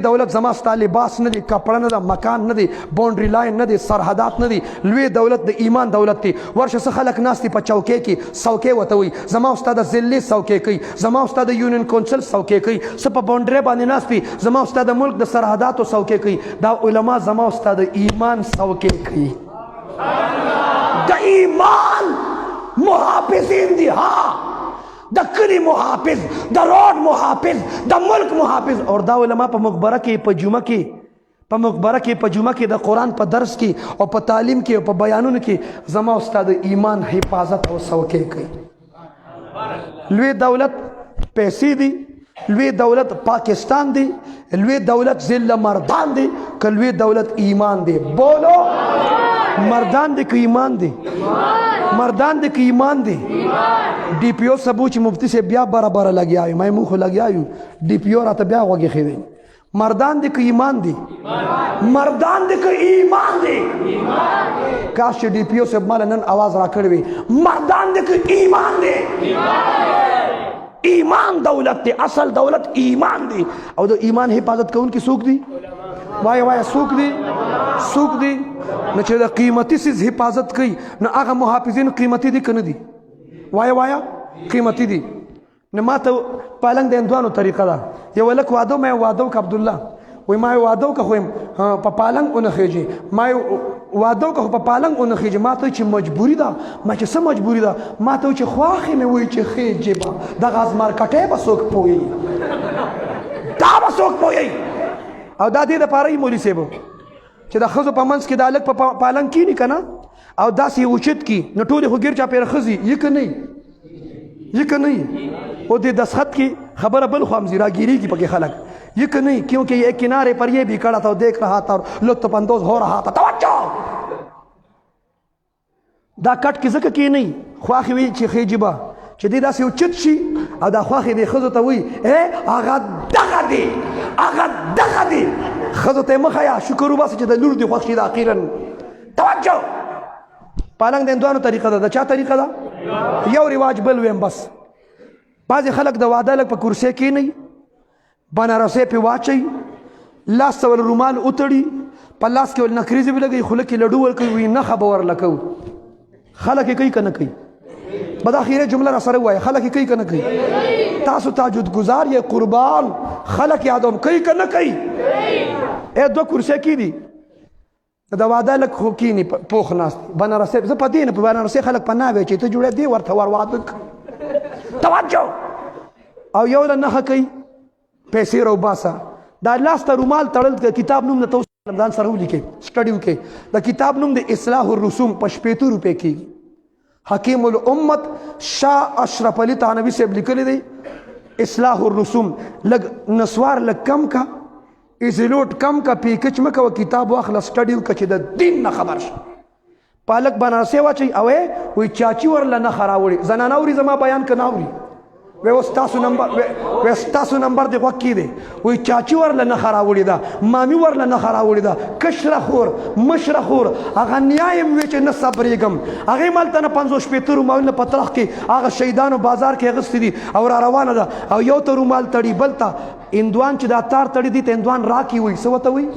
دولت زما ستا لباس نه دی، کپړه نه ده، مکان نه دی، باونډري لاین نه دی، سرحدات نه دی. لوی دولت د ایمان دولت دی. ورشه څه خلک ناست دي په چوکۍ کې، څوکۍ ورته وایي، زما ستا د ضلعې څوکۍ کوي، زما ستا د یونین کونسل څوکۍ کوي، څه په باونډرۍ باندې ناست دي، زما ستا د ملک د سرحداتو څوکۍ کوي. دا علما زما ستا د ایمان څوکۍ کوي. د ایمان محافظین دي، ها د کلی محافظ، د روډ محافظ، د ملک محافظ. اور دا علما په مقبره کې په جمعه کې د قرآن په درس کې او په تعلیم کې او په بیانونو کې زما استاد ایمان حفاظت او څوکۍ کوي. لوی دولت پیسې دي، لوی دولت پاکستان دی، لوی دولت ضلع مردان دی، که لوی دولت ایمان دی؟ بولو مردان دی که ایمان دی؟ مردان دی که ایمان دی؟ ڈی پی او سبو چې مفتی سے بیا برابر لگیا یو، میں مخ لگیا یو، ڈی پی او راته بیا وږي خېدی. مردان دی که ایمان دی؟ مردان دی که ایمان دی؟ کاش چې ڈی پی او سے مال نن आवाज را کړی وي، مردان دی که ایمان دی؟ ایمان دولت دی، اصل دولت ایمان دی. او د ایمان حفاظت کوونکي څوک دي؟ وایه وایه څوک دي؟ څوک دي؟ نو چې د قیمتي څیز حفاظت کوي نو هغه محافظین قیمتي دي که نه دي؟ وایه وایه قیمتي دي. نو ما ته پالنګ د هندوانو طریقه ده. یو هلک واده ما یې واده وکړه عبدالله، وایي ما یې واده وکړه خو یم په پالنګ ونه خېږي، ما یې واده وکړه خو په پالنګ ونه خېږي. ما ته چې مجبوري ده، ما چې څه مجبوري ده؟ ما ته چې خواښې مې وایي چې خېږي به دغه ازمارکټۍ به څوک پوهېږي، دا به څوک پوهېږي. او دا دې دپاره یي مولي صاحب چې د ښځو په منځ کې دا هلک په پالنګ کښېني که نه او داسې اوچت کي نو ټولې خو ګیر چاپېره ښځې یي که نه یي که نه او دې دستخط کې خبره بل خوا همځي راګیرېږي پکې خلک یہ کہ نہیں، کیونکہ یہ کنارے پر یہ بھی کھڑا تھا، دیکھ رہا تھا اور لطف اندوز ہو رہا تھا. توجہ دا کټ کې ځکه کې نه خواښې وي چې خېجي به چې دې داسې اوچت شي او دا خواښې دې ښځو ته وایي هغه دغه دی، هغه دغه دی. ښځو ته یې مه ښیه، شکر وباسه چې د لور دې خوښ شي. دا اخیرا توجه پالنګ د هندوانو طریقه ده. د چا طریقه ده؟ یو رواج بل ویم بس. بعضې خلک د واده لږ په کرسۍ کښېنئ، بنارسۍ پې واچئ، لاس ته ول رومال وتړي، په لاس کې ول نکریزې ولګوي، خوله کې لډو ورکوي، وایي نښه به ورله کوو. خلک یې کوي که نه کوي؟ بد اخیره جمله را سره ووایه، خلک یې کوي که نه کوي؟ تاسو تاجد گزار یې قربان، خلک یادوم کوي که نه کوي؟ دوه کرسۍ کښېني د واده لږ خو کښېني پوخ ناست بنارسۍ. زه په دې نه په بنارسۍ خلک په ناوې چې ته جوړې دې ورته ور واده توجه. او یو له نښه کوي پیسې راوباسه. دا لاس ته رومال تړل کتاب نوم د تو ځان سره ولیکئ، سټډي وکړئ. د کتاب نوم د اصلاح الرسوم په 80 روپۍ کېږي. حکیم الامت شاه اشرف علي تانوي صاحب لیکلی دی اصلاح الرسوم. لږ نسوار لږ کم کا، ایزیلوټ کم کا، پیکچ مه کوه، کتاب واخله سټډي وکړه چې د دین نه خبر شه. پالک بنارسۍ واچوي او وایي چاچي ورله نښه راوړي. زنانه اوري زما بیان که نه اوري؟ وی ستاسو نمبر دی غوږ کې دی وی چاچی ورله نښه راوړې ده مامي ورله نښه راوړې ده کشره خور مشره خور هغه نیا یم وی چې نه صبرېږم هغې مالته نه 50 شپېته رومالونه په ترخ کې هغه شهیدانو بازار کې اخیستي دي او را روانه ده او یو ته رومال تړي بل ته هندوان چې دا تار تړي دي ته هندوان راکي وي څه ورته وي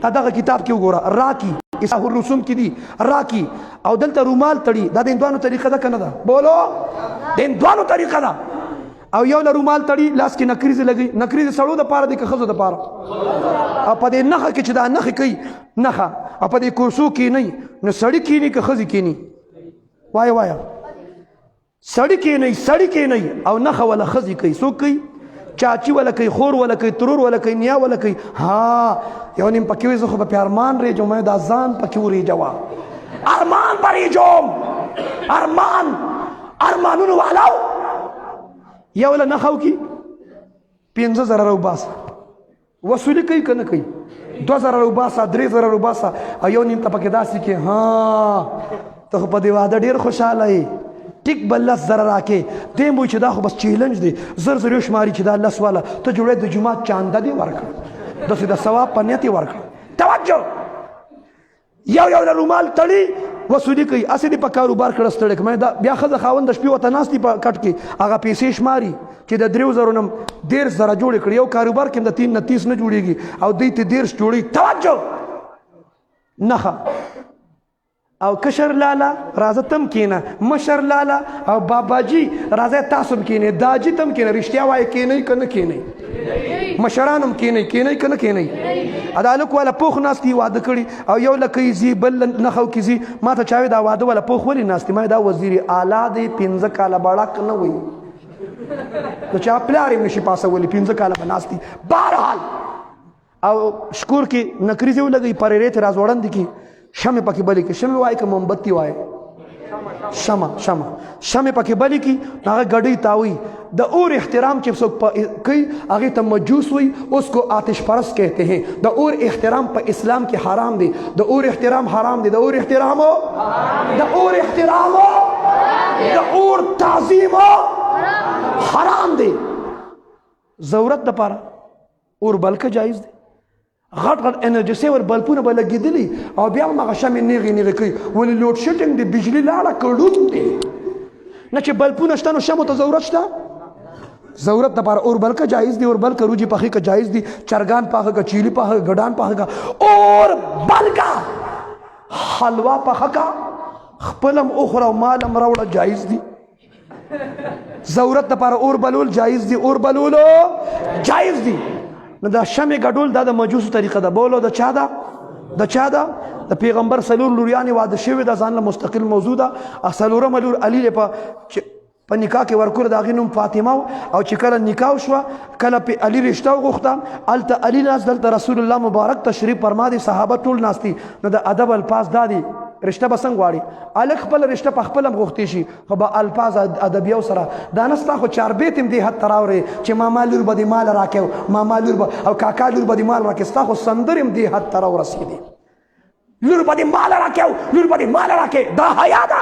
تا دغه کتاب کې وګوره راکي اصحاح الرسوم کې دي راکي او دلته رومال تړي دا د هندوانو طریقه ده که نه ده بولو د هندوانو طریقه ده او یو له رومال تړي لاس کې نکریزې لګي نکریزې سړو دپاره دي که ښځو دپاره او په دې نښه کې چې دا نښې کوي نښه او په دې کرسو کښېنئ نو سړي کښېني که ښځې کښېني وایه سړي کښېنئ او نښه وله ښځې کوي څوک کوي چاچی ولا کوي خور ولا کوي ترور ولا کوي نیا ولا کوي ها یو نیم پکې وي زه خو به پې ارمان ریجم دا ځان پکې وریجوه ارمان به ریجم ارمانونو والاو یو له نښه وکړي 50,000 روباسه وصولي کوي که نه کوي 2,000 روباسه 3,000 روباسه او یو نیم ته پکې داسې کې ها ته خو په دې واده ډېر خوشحاله یې ټیک به 10,000 راکې دیم وایي چې دا خو بس چیلنج دی زر یې شماري چې دا 10 والا ته جوړی د جومات چانده دې ورکړه داسې د ثواب په نیت یې ورکړه توجه یو له رومال تړي وصولي کوي هسې دې په کاروبار کړه ستړی کړم بیا ښځه خاوند د شپې ورته ناست دي په کټ کې هغه پیسې شماري چې د 3,000 نه 1,000 جوړې کړي یو کاروبار کې د 3 نه 30 نه جوړېږي او دوی ته 30 جوړي توجه نښه او کشر لالا راځه تم کېنه مشر لالا او باباجي راځه تاسو هم کېنئ داجي تم کېنه رښتیا وایه کېنئ که نه کېنئ مشران هم کېنئ که نه کېنئ دا هلک والا پوخ ناست دي واده کړي او یو لکۍ ځي بل نښه وکړي ځي ما ته چا وایي دا واده والا پوخ ولې ناست دي ما دا وزیر اعلی دی 15 کاله بړک نه وي د چا پلار یې نشي پاسولی 15 کاله به ناست دي بهرحال او شکور کې نکریزې ولګوي پرېرې ته راځوړندې کړي شمع پکې بلې کې شمع وایي که مومبتي وایي شمع پکې بلې کې هغه ګډۍ تاوي د اور احترام چې څوک کوي هغې ته مجوس وي اس کو آتش پرست کہتے ہیں د اور احترام په اسلام کې حرام دی د اور احترام حرام دی د اور تعظیم حرام دی ضرورت دپاره اور بلکه جایز دی غټ انرژي سیور بلپونه به لګېدلي او بیا هم هغه شمې نیغې کوي ولې لوډ شیډینګ دی بجلي لاړه کړون دی نه چې بلپونه شته نو شمو ته ضرورت شته ضرورت دپاره اور بلکه جایز دی اور بلکه روجي پخې که جایز دی چرګان پاخه که چیلي پاخه که ګډان پاخه که اور بلکه حلوا پاخه که خپلم اخوره او مالم راوړه جایز دی ضرورت دپاره اور بلول جایز دی نو دا شمع ګډول دا د مجوسو طریقه ده بولو د چا ده د پیغمبر څلور لوریانې واده شوې ده ځان له مستقل موضوع ده څلورمه لور علي په نکاح کې ورکړه د هغې نوم فاطمه او چې کله نکاح شوه کله پې علي رشته وغوښته هلته علي ناست دلته رسول الله مبارک تشریف فرما دی صحابه ټول ناست دي نو د ادب الفاظ دا دي رشته به څنګه غواړي هلک خپله رشته په خپله هم غوښتې شي خو به الفاظ ادبیو سره دا نه ستا خو چاربیت هم دې حد ته راوړې چې ماما لور به دې مال راکړو ماما لور به او کاکا لور به دې مال راکړې ستا خو سندرې هم دې حد ته راورسېدې لور به دې مال راکړو دا حیا ده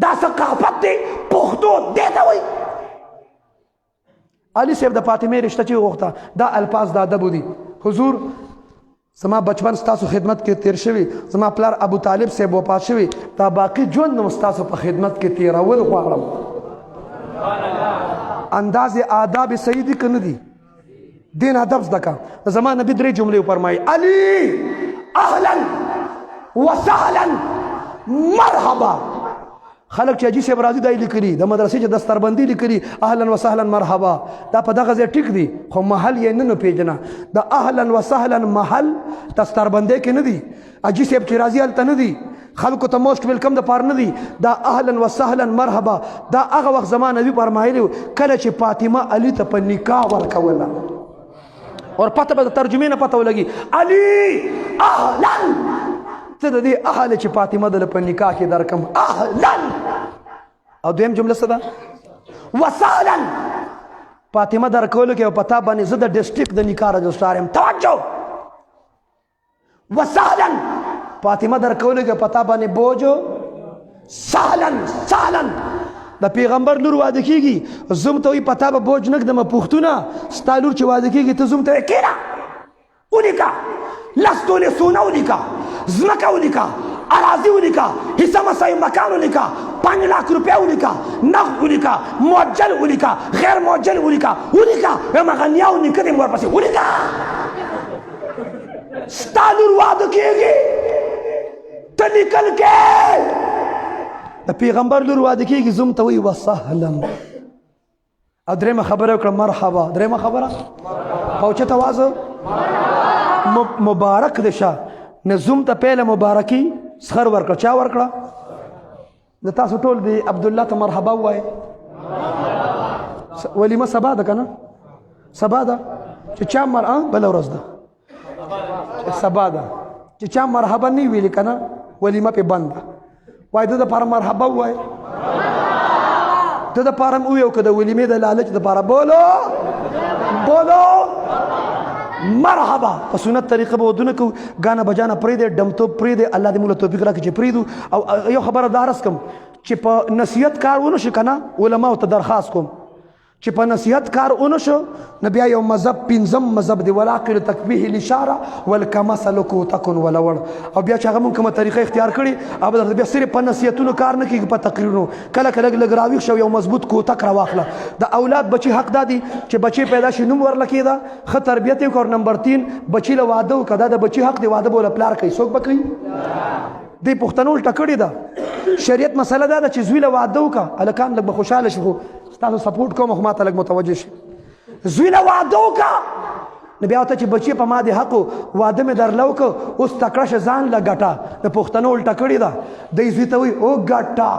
دا ثقافت دی پښتو دې ته وایي علي صاحب د فاطمې رشته چې وغوښته دا الفاظ د ادبو دي حضور زما بچپن ستاسو خدمت کې تیر شوی زما پلار ابو طالب صاحب وفات شوی دا باقی ژوند نو ستاسو په خدمت کې تیرول غواړم انداز آداب صحیح دي که نه دي دین ادب زده کا زما نبی 3 جملې وفرمایي علي اهلا وسهلا مرحبا خلک چې حاجي صاحب راځي دا یې لیکلي د مدرسې چې دستربندي لیکلي اهلا وسهلا مرحبا دا په دغه ځای ټیک دي خو محل یې نه پیژنه د اهلا وسهلا محل دستربندۍ کې نه دي حاجي صاحب چې راځي هلته نه دي خلکو ته موسټ ویلکم د پاره نه دي دا اهلا وسهلا مرحبا دا هغه وخت زما نبي فرمایلی کله چې فاطمه علي ته په نکاح ورکوله اور پته به د ترجمې نه پته ولګي علي اهلا ته د دې اهل چې فاطمه دله په نکاح کې درکم اهلا او دویم جمله څه ده وسهلا فاطمه درکولو کې او پتا باندې زه د ډسټرکټ د نکاح رجسټرار یم توجه وسهلا فاطمه درکولو کې پتا باندې بوجو سهلا د پیغمبر لور واده کیږي زوم ته وي پتا به بوج نږدمه پوښتونه ستا لور چې واده کیږي ته زوم ته وایې کېنه ولیکه لس تولې سونه ولیکه ځمکه ولیکه اراضي ولیکه حصه مساوي مکان ولیکه 5 लाख روپیه ولیکه نقد ولیکه معجل ولیکه غیر معجل ولیکه هغه نیاو نیکه دې ورپسې ولیکه ستا لور واده کیږي ته لیکل کې د پیغمبر لور واده کیږي زوم ته وایي وسهلا او درېیمه خبره وکړه مرحبا درېیمه خبره پوچته وازه مبارک دې شه نه زوم ته پیله مبارکي سخر ورکړه چا ورکړه د تاسو ټول دی عبدالله ته مرحبا ووایه ولیمه سبا ده که نه سبا ده چې چا بله ورځ ده سبا ده چې چا مرحبا نه ویلي که نه ولیمه پې بند ده وایي ده دپاره مرحبا ووایه ده دپاره م وویو که د ولیمې د لالچ دپاره بولو مرحبا په سنت طریقه به ودونه کوو ګانه بجانه پرېږدی ډمتوب پرېږدی الله دې موږ له توفیق راکړي چې پرېږدو او یو خبره دا عرض کړم چې په نصیحت کار ونه شي که نه علماو ته درخواست کوم چې په نصیحت کار ونه شو نو بیا یو مذهب پنځم مذهب دی والعاقل تکبیه الاشاره والکمثل کوتکن ولوړ او بیا چې هغه مونږ کومه طریقه اختیار کړي او درته بیا صرف په نصیحتونو کار نه کېږي په تقریرونو کله کله لږ راویښ شو یو مضبوط کوتک راواخله د اولاد بچي حق دا دی چې بچی پیدا شي نوم ورله کېده ښه تربیت یې وکړه نمبر 3 بچي له واده وکړه دا د بچي حق دی واده به له پلار کوي څوک به کوي دې پښتنو الټه کړې ده شریعت مسله دا ده چې زوی له واده وکړه هلکان لږ به خوشحاله شي خو ستاسو سپورټ کوم خو ما ته لږ متوجه شي زوی له واده وکړه نو بیا ورته چې بچی په ما د حق واده مې درله وکړه اوس تکړه شه ځان له ګټه د پښتنو الټه کړې ده دی زوی ته وایي او ګټه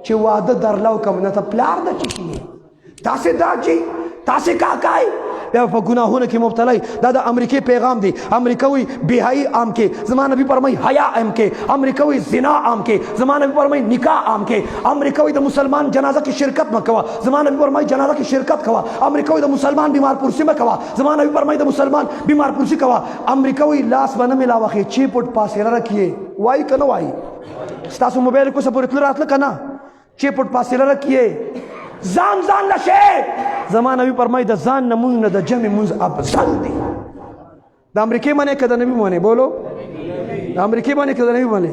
چې واده درله وکړم نه ته پلار د چی شي تاسې دا چې تاسې کاکای بیا په ګناهونو کې مبتلا دا د امریکې پیغام دی امریکا وایي بېحیایي عام کې زما نبي فرمایي حیا عام کې امریکا وایي زنا عام کې زما نبي فرمایي نکاح عام کې امریکا وایي د مسلمان جنازه کې شرکت مه کوه زما نبي فرمایي جنازه کې شرکت کوه امریکا وایي د مسلمان بیمار پرسی مه کوه زما نبي فرمایي د مسلمان بیمار پرسی کوه امریکا وایي لاس به نه میلاوخې چی پټ پاسېره رکھیے وایي که نه وایي ستاسو موبایل کوڅه پورې تله راتله که نه چی پټ پاسېره رکھیے ځان نشه زما نبی فرمایي د ځان نه مونځ نه د جمع مونځ افضل دی د امریکې منې که د نبي منې بولو د امریکې منې که د نبي منې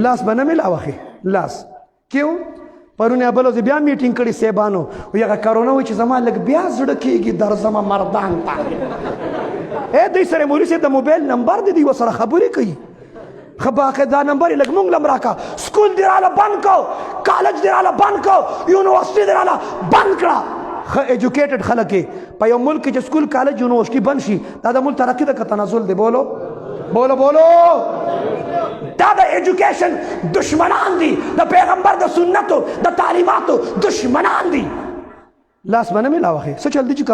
لاس به نه میلاوخې لاس کیو پرون یا بل ورځ بیا میټینګ کړي صاحبانو وایي هغه کرونا وایي چې زما لږ بیا زړه کېږي درځمه مردان ته دوی سره مولوي صاحب د موبایل نمبر دی دوی ورسره خبرې کوي خباکه دا نمبر لګ مونږ لم راکا سکول دی رااله بند کو کالج دی رااله بند کو یونیورسيټي دی رااله بند کړه خ ایجوکیټډ خلک په یو ملک کې سکول کالج یونیورسيټي بند شي دا د ملک ترقی د تنازل دی بولو دا د ایجوکیشن دشمنان دي د پیغمبر د سنتو د تعلیماتو دشمنان دي لاس باندې ملاوخه څه چل دي چې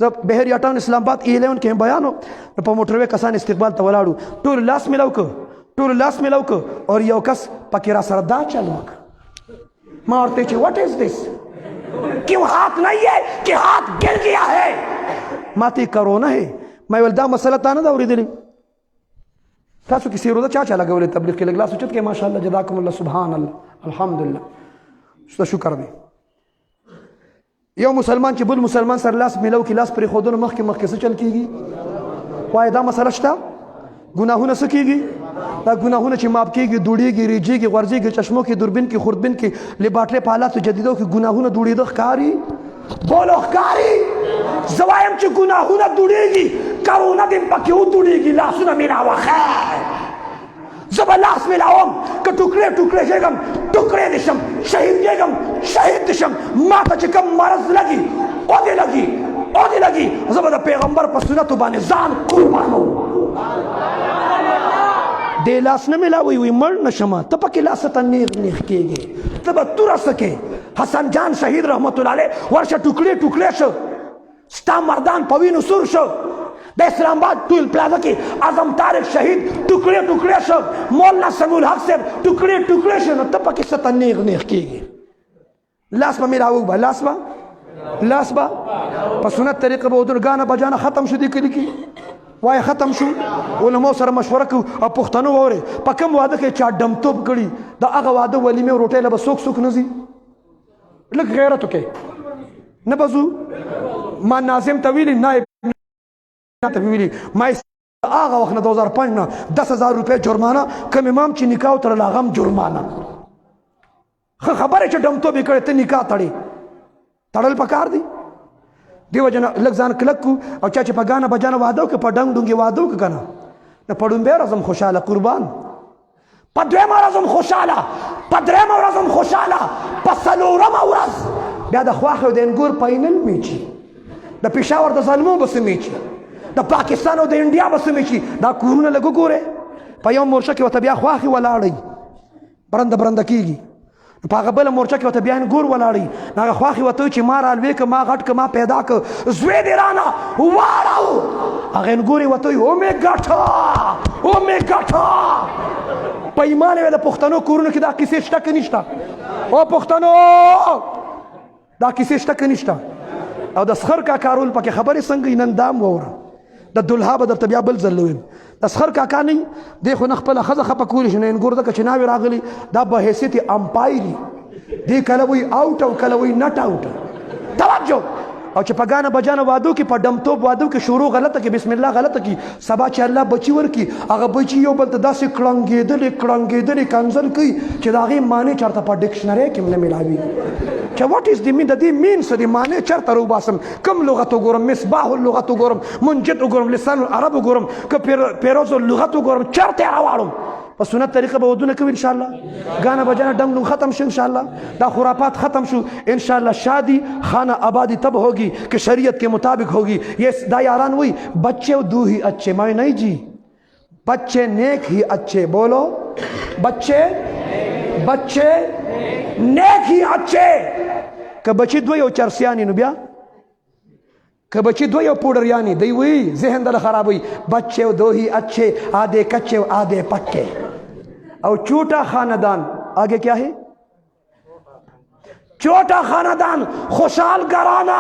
زه بهر یاټان اسلام آباد 11 کې بیانو په موټروي کسان استقبال ته ولاړو ټول لاس ملاوک اور یو کس پکې را سره دا چل وک ما ورته چې واٹ از دس کیوں ہاتھ نہیں ہے کہ ہاتھ گر گیا ہے ماته کرونا ہے مې ول دا مسله تا نه دا اوریدلې تاسو کې سیرو دا چا لګولې تبلیغ کې لګلا سوچت کې ماشاءالله جزاکم الله سبحان الله الحمدلله شکر دی یو مسلمان چې بل مسلمان سره لاس ملو کې لاس پرې خودونو مخ کې څه چل کیږي وای دا مسله شته ګناهونه څه کیږي دا ګناهونه چې ماپ کیږي دوړيږي ریجيږي غورځيږي چشمو کې دوربین کې خوردبین کې لباټلې په حالاتو جديدو کې ګناهونه دوړېده ښکاري بولو ښکاري زوایم چې ګناهونه دوړېږي کارونه دې پکې ودوړېږي لاسونه مې راوخه زبا لاس ملاوم که ټوکړې کېږم ټوکړې دې شم شهید کېږم شهید دې شم ما ته چې کوم مرض لګي او دې لګي زبا د پیغمبر په سنتو باندې ځان قربانوم دې لاس نه ملاوي وي مړ نشم ته پکې لاس ته نیغ کېږي ته به توره سکې حسن جان شهید رحمت الله علیه ورشه ټوکړې شو ستا مردان په وینو سور شو د اسلام آباد ټول پلازه کې اعظم طارق شهید ټوکړې شو مولانا سمیع الحق صاحب ټوکړې شو نو ته پکې ست نیغ کېږي لاس به ملاوي به لاس به په سنت طریقه به ودر غانه بجانه ختم شو دي کلی کې وای ختم شو علماء سره مشوره کو او پښتنو وره په کوم واده کې چا ډمتوب کړي دا هغه واده ولیمه روټه له بسوک نزي لږ غیرت وکړئ نه به ځو ما ناظم ته ویلي نایب ته ویلي ما هغه وخت نه 2005 نه 10,000 روپۍ جرمانه کوم امام چې نکاح وتړل هغه هم جرمانه ښه خبره چې ډمتوب یې کړی ته نکاح تړې تړل پکار دی دې وجه نه لږ ځان کلک کړو او چا چې په ګانه بجانه واده وکړي په ډنګ ډونګې واده وکړي که نه نه په ډومبۍ ورځ هم خوشحاله قربان په دویمه ورځ هم خوشحاله په درېیمه ورځ هم خوشحاله په څلورمه ورځ بیا د خواښې او د انګور فاینل میچي د پېښور د زلمو به څه میچي د پاکستان او د انډیا به څه میچي دا کورونه لږ وګورئ په یو مورچه کې ورته بیا خواښې ولاړئ برنده برنده کېږي په هغه بله مورچه کې ورته بیا انګور ولاړئ نو هغه خواښې ورته وایي چې ما رالوی که ما غټ که ما پیدا که زوی دې رانه واړو هغه انګور یې ورته وایي او مې ګټه او مې ګټه په ایمان یې د پښتنو کورونو کې دا کیسې شته که نشته او پښتنو دا کیسې شته که نشته او د سخر کاکا رول پکې خبرې څنګه نن دام ووره د دلها به درته بیا بل ځل ویم د سخر کاکا نه دی خو نه خپله ښځه خفه کولی شي نه انګور ځکه چې ناوې راغلي دا به حیثیت امپایري دی کله وایي آوټ او کله وایي نټ آوټ توجه او چې په ګانه بجانه وادو کې په ډمتوب وادو کې شروع غلطه کې بسم الله غلطه کې سبا چې الله بچي ورکي هغه بچي یو بل ته داسې کړنګېدلې کنځل کوي چې د هغې معنی چېرته په ډکشنرۍ کې هم نه میلاوېږي چې واټ از د مین د دې مین څه دی معنی چېرته راوباسم کوم لغت وګورم مصباح اللغت وګورم منجد وګورم لسان العرب وګورم که پیروز اللغت وګورم چېرته یې راواړم په سنت طریقه به ودونه کوي انشاءالله ګانه بجانه ډنګ ډونګ ختم شو انشاءالله دا خرافات ختم شو انشاءالله شادی خانہ آبادی تب ہوگی کہ شریعت کے مطابق ہوگی یہ دا یاران ہوئی بچے دو ہی اچھے میں نہیں جی بچے نیک ہی اچھے بولو بچے نیک ہی اچھے که بچی دو یو چرسیانی نو بیا که بچی دو یو پوڈر یانی دی وی ذہن دل خراب ہوئی بچے دو ہی اچھے آدھے کچے آدھے پکے اور چھوٹا خاندان آگے کیا ہے چھوٹا خاندان خوشحال گھرانہ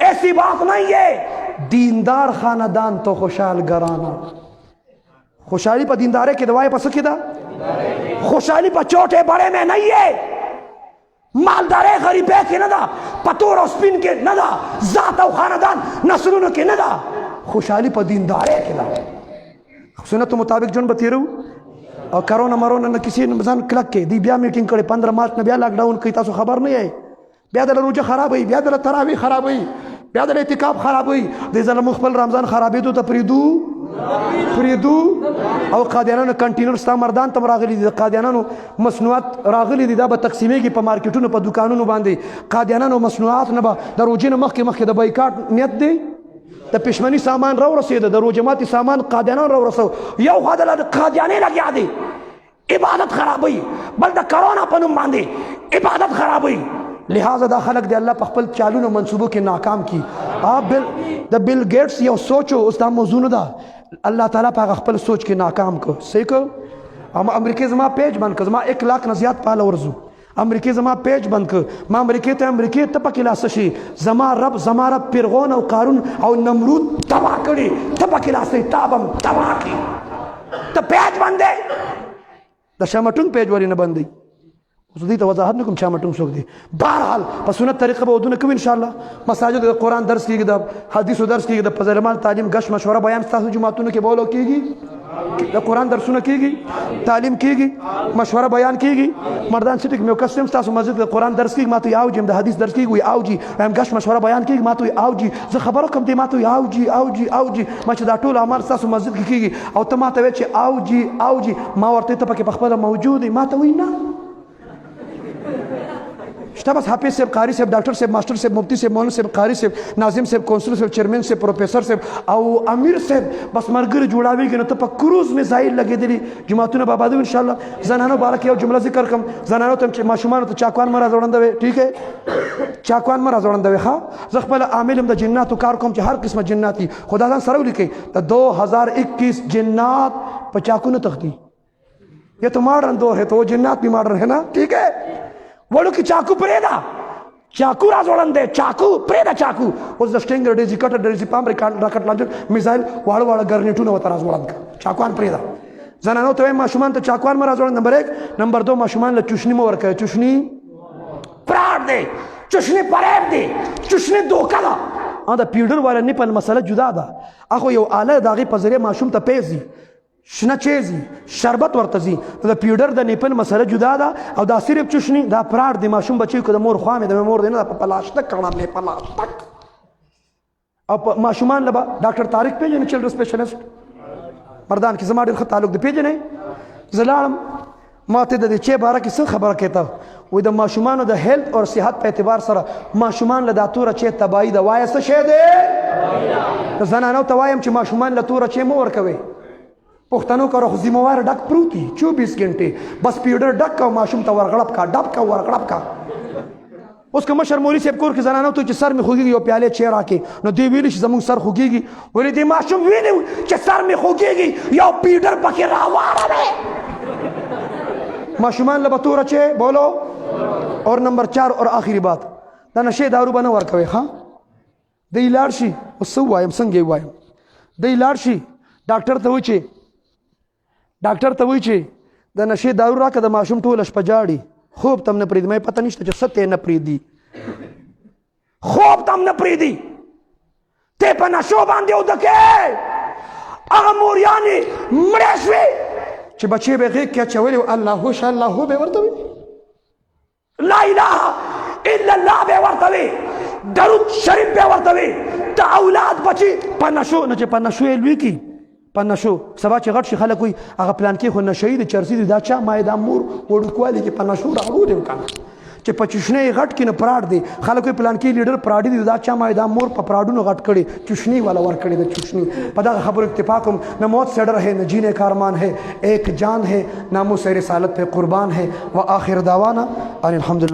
ایسی بات نہیں ہے دیندار خاندان تو خوشحال گھرانہ خوشحالی پا دیندارے کی دوائے پا سکی دا خوشحالی پا چھوٹے بڑے میں نہیں ہے مالدارے غریبے کے نہ دا پتور اور سپین کے نہ دا ذات و خاندان نسلوں کے نہ دا خوشحالی پا دیندارے کے دا سنت مطابق جن بتیرو اور کرونا مرونا نہ کسی نمازان کلک کے دی بیا میٹنگ کرے 15 مارچ نہ بیا لاک ڈاؤن کی تاسو خبر نہیں ہے بیا دل روجہ خراب ہوئی بیا دل تراویح خراب ہوئی بیا دل اعتکاف خراب ہوئی دی ظلم مخبل رمضان خرابی تو پریدو او قادیانانو کنټینر ستا مردان تم راغلی دي قادیانانو مصنوعات راغلی دي دا به تقسیمیږي په مارکیټونو په دکانونو باندې قادیانانو مصنوعات نه به د روژې نه مخکې د بایکاټ نیت دی د پښمني سامان راورسېده د روژه ماتي سامان قادیانانو راورسو یو خوا د قادیانې لګیا دی عبادت خرابوي بل د کرونا په نوم باندې عبادت خرابوي لہذا دا خلق دی اللہ پا خپل چالون و منصوبوں کے ناکام کی دا بل گیٹس یو سوچو اس دا موضوع دا اللہ تعالیٰ پا خپل سوچ کے ناکام کو صحیح کو امریکی زمان پیج بند کر زمان 1 لاکھ نزیاد پالا ورزو امریکی زمان پیج بند کر ما امریکی تپا کلاس شی زمان رب پیرغون او قارون او نمرود تبا کری تپا کلاس شی تابم تبا کی تا پیج بندے دا شامتون پیج والی نبندی اس دیتا وضاحت نکم شامتون سوک دی بہرحال پس سنت طریقہ با ودونه کوي انشاءاللہ مساجد دا قرآن درس کیگی دا حدیث و درس کیگی دا پزرمال تعلیم گشت مشورہ بیان ستاسو جماعتونو کے بولو کیگی دا قرآن درسونه کیگی تعلیم کیگی مشورہ بیان کیگی مردان سٹک میں کسیم ستاسو مسجد دا قرآن درس کیگی ما تو آو جی دا حدیث درس کیگی آو جی گشت مشورہ بیان کیگی ما تو آو جی ز خبرو کم دی ما تو آو جی ما چه دا ټول اعمال ستاسو مسجد کی کیگی او ته ما ته وی چې آو جی ما ورته ته پکې پخپله موجود ما ته وی نه شتا بس حافظ صاحب قاری صاحب ڈاکٹر صاحب ماسٹر صاحب مفتی صاحب مولانا صاحب قاری صاحب ناظم صاحب کونسلر صاحب چیئرمین صاحب پروفیسر صاحب او امیر صاحب بس مرګري جوړاویږي نو ته په کروز میزایل لګېدلي جماعتونه به آبادوي انشاءالله زنانو باره کې یو جمله ذکر کړم زنانو ته ماشومانو ته چاکوان مه راځوړندوئ ټیک ہے چاکوان مه راځوړندوئ ښه زه خپله عامل یم د جناتو کار کوم چې هر قسمه جنات دي خدا ځان سره ولیکئ د 2021 جنات په چاکو نه تختی یہ تو ماڈرن دور ہے تو وہ جنات بھی ماڈرن ہے نا ٹھیک ہے وړو کې چاکو پرېږده چاکو راځوړن دی چاکو پرېږده چاکو اوس د سټینګ ډیزي کټر ډیزي پام راکټ لانچر میزایل واړه واړه ګرنیټونه ورته راځوړن کړه چاکوان پرېږده زنانو ته وایم ماشومان ته چاکوان مه راځوړن نمبر 1 نمبر 2 ماشومان له چوشني مه ورکوئ چوشني فراډ فریب دے، چشنی فریب دے، چشنی دوکه ده. دا پیډر والا نیپل مسله جدا ده. اخو یو آله د هغې په ذریعه ماشوم ته پیزي، شنه چیزي، شربت ورته ځي. د پیډر د نیپل مسله جدا ده او دا صرف چشنی دا پراډ دی. ماشوم بچی که د مور خوا مې د مور دی نه ده په پلاسټک کړم دی پلاسټک. او په ماشومان له به ډاکټر طارق پېژنې چلډرن سپیشلیسټ مردان کې زما ډېر ښه تعلق دی پېژنئ. زه لاړم ما ته د دې چای باره کې څه خبره کوې ته؟ وایي د ماشومانو د هیلث او صحت په اعتبار سره ماشومان له دا توره چای تباهي ده. وایه څه شی دی؟ د زنانو ته وایم چې ماشومان له توره چای مه ورکوئ. پښتنو کره خو ذموار ډک پروت دي 24 ګنټې، بس پیډر ډک کا ماشوم ته ورغړپ کا ډب کا ورغړپ کا. اوس که مشر مولوي صاحب کور کې زنانو ته چې سر مې خوږېږي یو پیالې چای راکې، نو دوی ویلي چې زموږ سر خوږېږي. ولې دې ماشوم ویلي چې سر مې خوږېږي یو پیډر پکې راواړوې. ماشومان له به توره چای بولو. اور نمبر 4 اور آخری بات، دا نشې دارو به نه ورکوئ. ښه دی لاړ شي، اوس څه ووایم څنګه یې ووایم؟ دی لاړ شي ډاکټر ته وایي چې د نشې دارو راکړه. د ماشوم ټوله شپه جاړي، خوب تم نه پرېږدي. مې پته نشته چې څه ته نه پرېږدي، خوب تم نه پرېږدي. ته په نشو باندې ودکې هغه موریانې مړې شوې چې بچې به غېږ کې اچولې و الله شه الله به ورته وي، لا اله الا الله به ورته وي، درود شریف به ورته وي. د اولاد بچي په نشو نه چې په نشو یې لوی کړي په نشو سبا چې غټ شي خلک وایي هغه پلان کې خو نشهیي دی چرسي دی دا چا ما دا مور وړوکوالي کې په نشو راغلو دی کنه چې په چشنې یې غټ کړي نه پراډ دی. خلک وایي پلان کې لیډر پراډي دی دا چا ما دا مور په پراډونو غټ کړي چشنی والا ور کړي د چشنی. په دغه خبرو اکتفا کوم. نہ موت سے ڈر ہے نہ جینے کا ارمان ہے، ایک جان ہے ناموس رسالت پہ قربان ہے. و آخر دعوانا ان الحمدللہ.